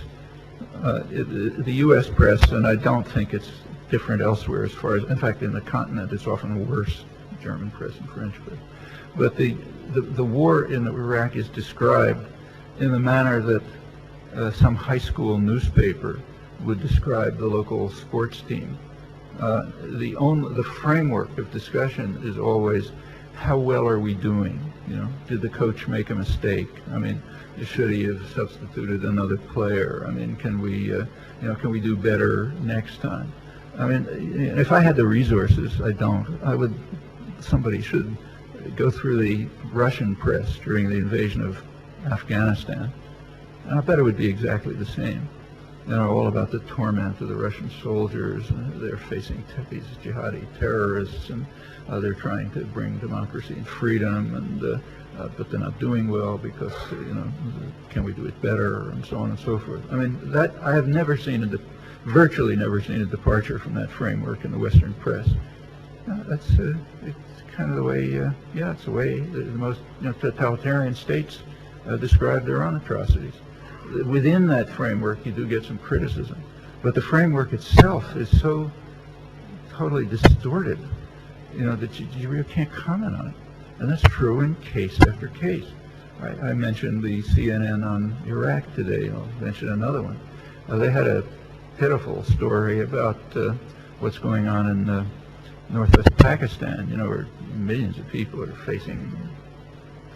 The U.S. press, and I don't think it's different elsewhere as far as, in fact, in the continent, it's often worse, German press and French press. But the war in Iraq is described in the manner that some high school newspaper would describe the local sports team. The framework of discussion is always, how well are we doing? Did the coach make a mistake? I mean, should he have substituted another player? I mean, can we do better next time? I mean, if I had the resources, I don't. Somebody should go through the Russian press during the invasion of Afghanistan, and I bet it would be exactly the same. All about the torment of the Russian soldiers. They're facing these jihadi terrorists, and they're trying to bring democracy and freedom, and but they're not doing well because can we do it better, and so on and so forth. I mean, that I have virtually never seen a departure from that framework in the Western press. It's kind of the way. It's the way the most totalitarian states describe their own atrocities. Within that framework, you do get some criticism, but the framework itself is so totally distorted, that you really can't comment on it. And that's true in case after case. I mentioned the CNN on Iraq today. I'll mention another one. They had a pitiful story about what's going on in northwest Pakistan, where millions of people are facing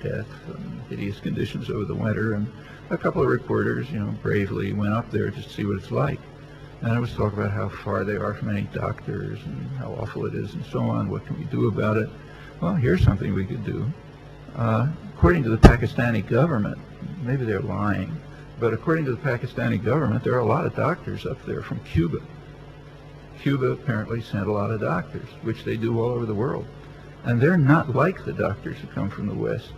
death and hideous conditions over the winter, and a couple of reporters, bravely went up there just to see what it's like. And I was talking about how far they are from any doctors and how awful it is and so on. What can we do about it? Well, here's something we could do. According to the Pakistani government, maybe they're lying, but according to the Pakistani government, there are a lot of doctors up there from Cuba. Cuba apparently sent a lot of doctors, which they do all over the world. And they're not like the doctors who come from the West.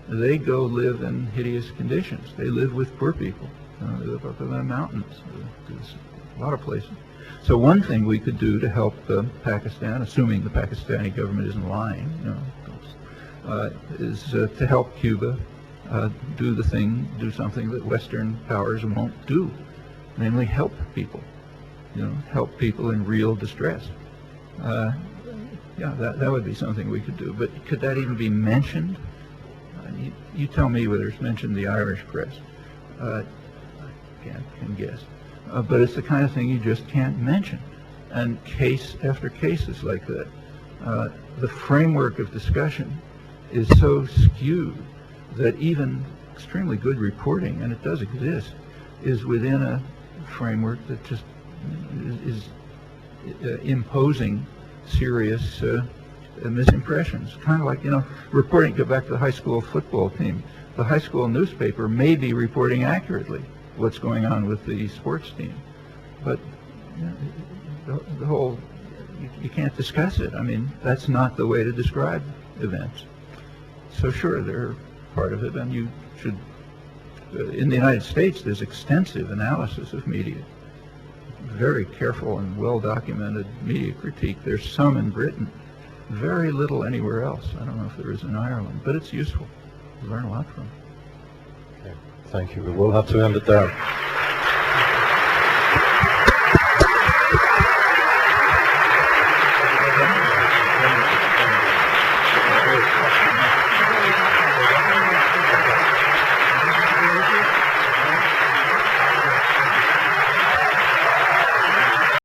They go live in hideous conditions. They live with poor people. They live up in the mountains. There's a lot of places. So one thing we could do to help Pakistan, assuming the Pakistani government isn't lying, is to help Cuba do something that Western powers won't do, namely help people. Help people in real distress. That would be something we could do. But could that even be mentioned? You tell me whether it's mentioned in the Irish press. I can guess. But it's the kind of thing you just can't mention. And case after case is like that. The framework of discussion is so skewed that even extremely good reporting, and it does exist, is within a framework that just is imposing serious misimpressions. Kind of like, reporting, go back to the high school football team. The high school newspaper may be reporting accurately what's going on with the sports team, but the whole, you can't discuss it. I mean, that's not the way to describe events. So sure, they're part of it, and you should, in the United States, there's extensive analysis of media. Very careful and well-documented media critique. There's some in Britain, very little anywhere else. I don't know if there is in Ireland, but it's useful. You learn a lot from it. Okay. Thank you. We will have to end it there.